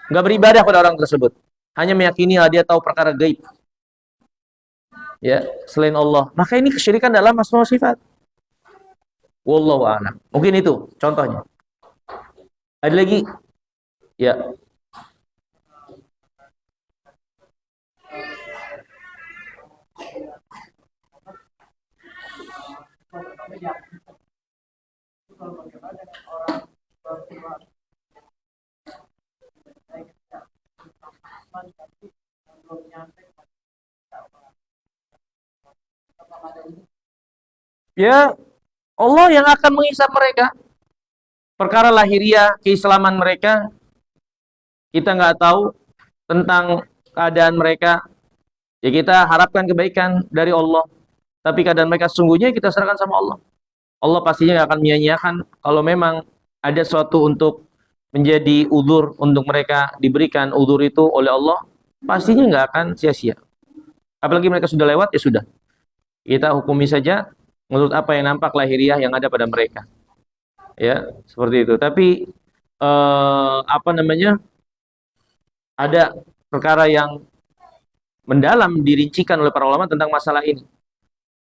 nggak beribadah pada orang tersebut, hanya meyakini dia tahu perkara gaib, ya, selain Allah. Maka ini kesyirikan dalam asma sifat. Wallahu a'lam. Mungkin itu contohnya. Ada lagi? Ya. Ya, Allah yang akan menghisab mereka. Perkara lahiriah, keislaman mereka, kita nggak tahu tentang keadaan mereka. Ya kita harapkan kebaikan dari Allah. Tapi keadaan mereka sesungguhnya kita serahkan sama Allah. Allah pastinya nggak akan menyia-nyiakan kalau memang ada suatu untuk menjadi udzur untuk mereka, diberikan udzur itu oleh Allah, pastinya nggak akan sia-sia. Apalagi mereka sudah lewat, ya sudah. Kita hukumi saja menurut apa yang nampak lahiriah yang ada pada mereka. Ya, seperti itu. Tapi apa namanya? Ada perkara yang mendalam dirincikan oleh para ulama tentang masalah ini.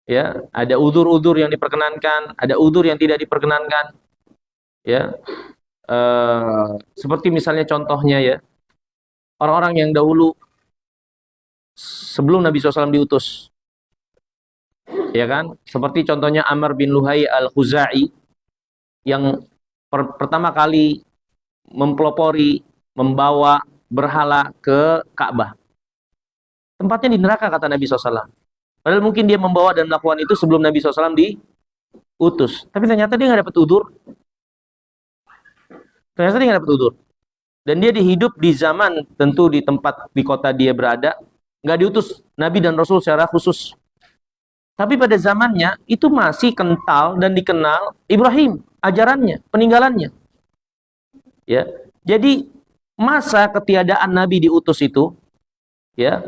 Ya, ada udzur-udzur yang diperkenankan, ada udzur yang tidak diperkenankan. Ya. Seperti misalnya contohnya ya, orang-orang yang dahulu sebelum Nabi SAW diutus. Ya kan? Seperti contohnya Amr bin Luhai al-Khuzai yang pertama kali mempelopori, membawa berhala ke Ka'bah. Tempatnya di neraka kata Nabi SAW. Padahal mungkin dia membawa dan melakukan itu sebelum Nabi SAW diutus. Tapi ternyata dia nggak dapat udzur. Ternyata dia nggak dapat udzur. Dan dia dihidup di zaman tentu di tempat di kota dia berada, nggak diutus Nabi dan Rasul secara khusus. Tapi pada zamannya itu masih kental dan dikenal Ibrahim, ajarannya, peninggalannya. Ya, jadi masa ketiadaan Nabi diutus itu, ya,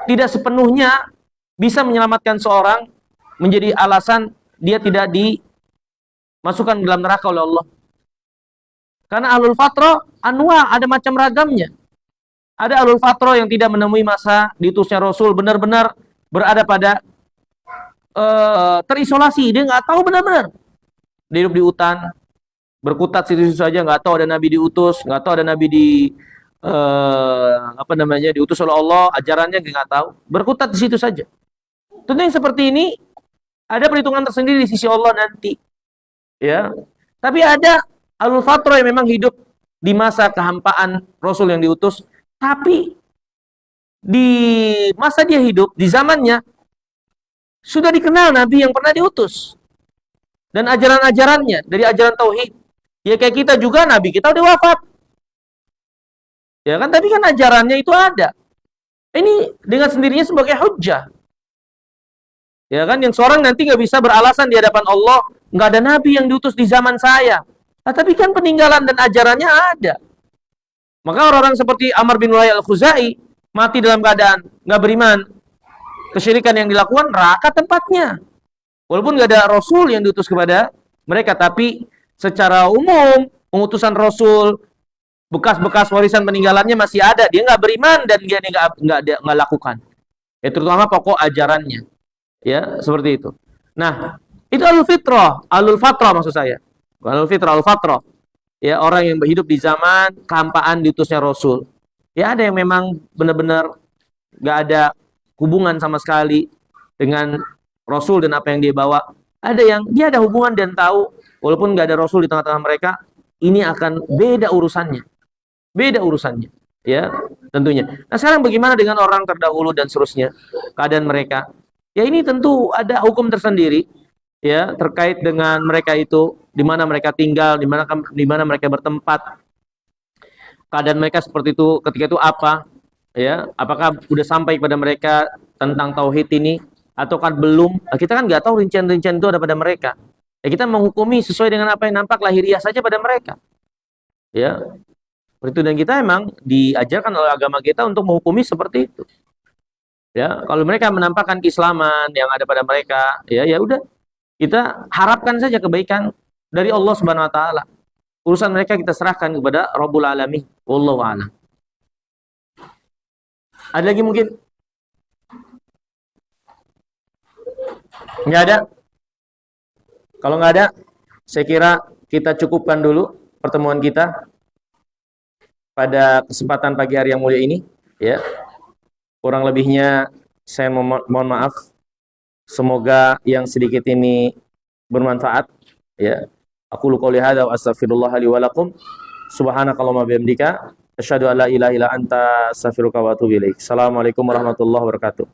tidak sepenuhnya bisa menyelamatkan seorang menjadi alasan dia tidak dimasukkan dalam neraka oleh Allah. Karena ahlul fatrah anwa, ada macam ragamnya. Ada ahlul fatrah yang tidak menemui masa diutusnya Rasul, benar-benar berada pada terisolasi, dia nggak tahu benar-benar. Dia hidup di hutan, berkutat situ-situ saja, nggak tahu ada Nabi diutus, nggak tahu ada Nabi diutus oleh Allah, ajarannya nggak tahu, berkutat di situ saja. Tentu yang seperti ini ada perhitungan tersendiri di sisi Allah nanti, ya. Tapi ada ahlul fatrah yang memang hidup di masa kehampaan Rasul yang diutus, tapi di masa dia hidup, di zamannya sudah dikenal Nabi yang pernah diutus. Dan ajaran-ajarannya, dari ajaran Tauhid. Ya kayak kita juga, Nabi kita udah wafat. Ya kan, tapi kan ajarannya itu ada. Ini dengan sendirinya sebagai hujjah. Ya kan, yang seorang nanti nggak bisa beralasan di hadapan Allah, nggak ada Nabi yang diutus di zaman saya. Nah, tapi kan peninggalan dan ajarannya ada. Maka orang-orang seperti Amr bin Luhai al-Khuzai, mati dalam keadaan nggak beriman, kesyirikan yang dilakukan, neraka tempatnya. Walaupun nggak ada Rasul yang diutus kepada mereka, tapi secara umum pengutusan Rasul, bekas-bekas warisan peninggalannya masih ada. Dia nggak beriman dan dia nggak lakukan. Ya, terutama pokok ajarannya. Ya, seperti itu. Nah, itu alul fatrah maksud saya. Alul fatrah. Ya, orang yang hidup di zaman kehampaan diutusnya Rasul. Ya, ada yang memang benar-benar nggak ada hubungan sama sekali dengan Rasul dan apa yang dia bawa. Ada yang dia ada hubungan dan tahu, walaupun nggak ada Rasul di tengah-tengah mereka, ini akan beda urusannya. Beda urusannya, ya, tentunya. Nah, sekarang bagaimana dengan orang terdahulu dan seterusnya? Keadaan mereka. Ya, ini tentu ada hukum tersendiri, ya, terkait dengan mereka itu, di mana mereka tinggal, di mana mereka bertempat. Keadaan mereka seperti itu ketika itu apa? Ya, apakah sudah sampai pada mereka tentang tauhid ini ataukah belum? Nah, kita kan nggak tahu rincian-rincian itu ada pada mereka. Ya, kita menghukumi sesuai dengan apa yang nampak lahiriah saja pada mereka. Ya, seperti itu, dan kita emang diajarkan oleh agama kita untuk menghukumi seperti itu. Ya, kalau mereka menampakkan keislaman yang ada pada mereka, ya ya udah, kita harapkan saja kebaikan dari Allah Subhanahu wa taala. Urusan mereka kita serahkan kepada Rabbul Alamin. Wallahu a'lam. Ada lagi mungkin? Nggak ada? Kalau nggak ada, saya kira kita cukupkan dulu pertemuan kita pada kesempatan pagi hari yang mulia ini. Ya, kurang lebihnya saya mohon maaf. Semoga yang sedikit ini bermanfaat. Ya, aku qouli hadza wa astaghfirullah li wa lakum. Subhanakallahumma bihamdika asyhadu an la ilaha illa anta astaghfiruka wa atubu ilaik. Assalamualaikum warahmatullahi wabarakatuh.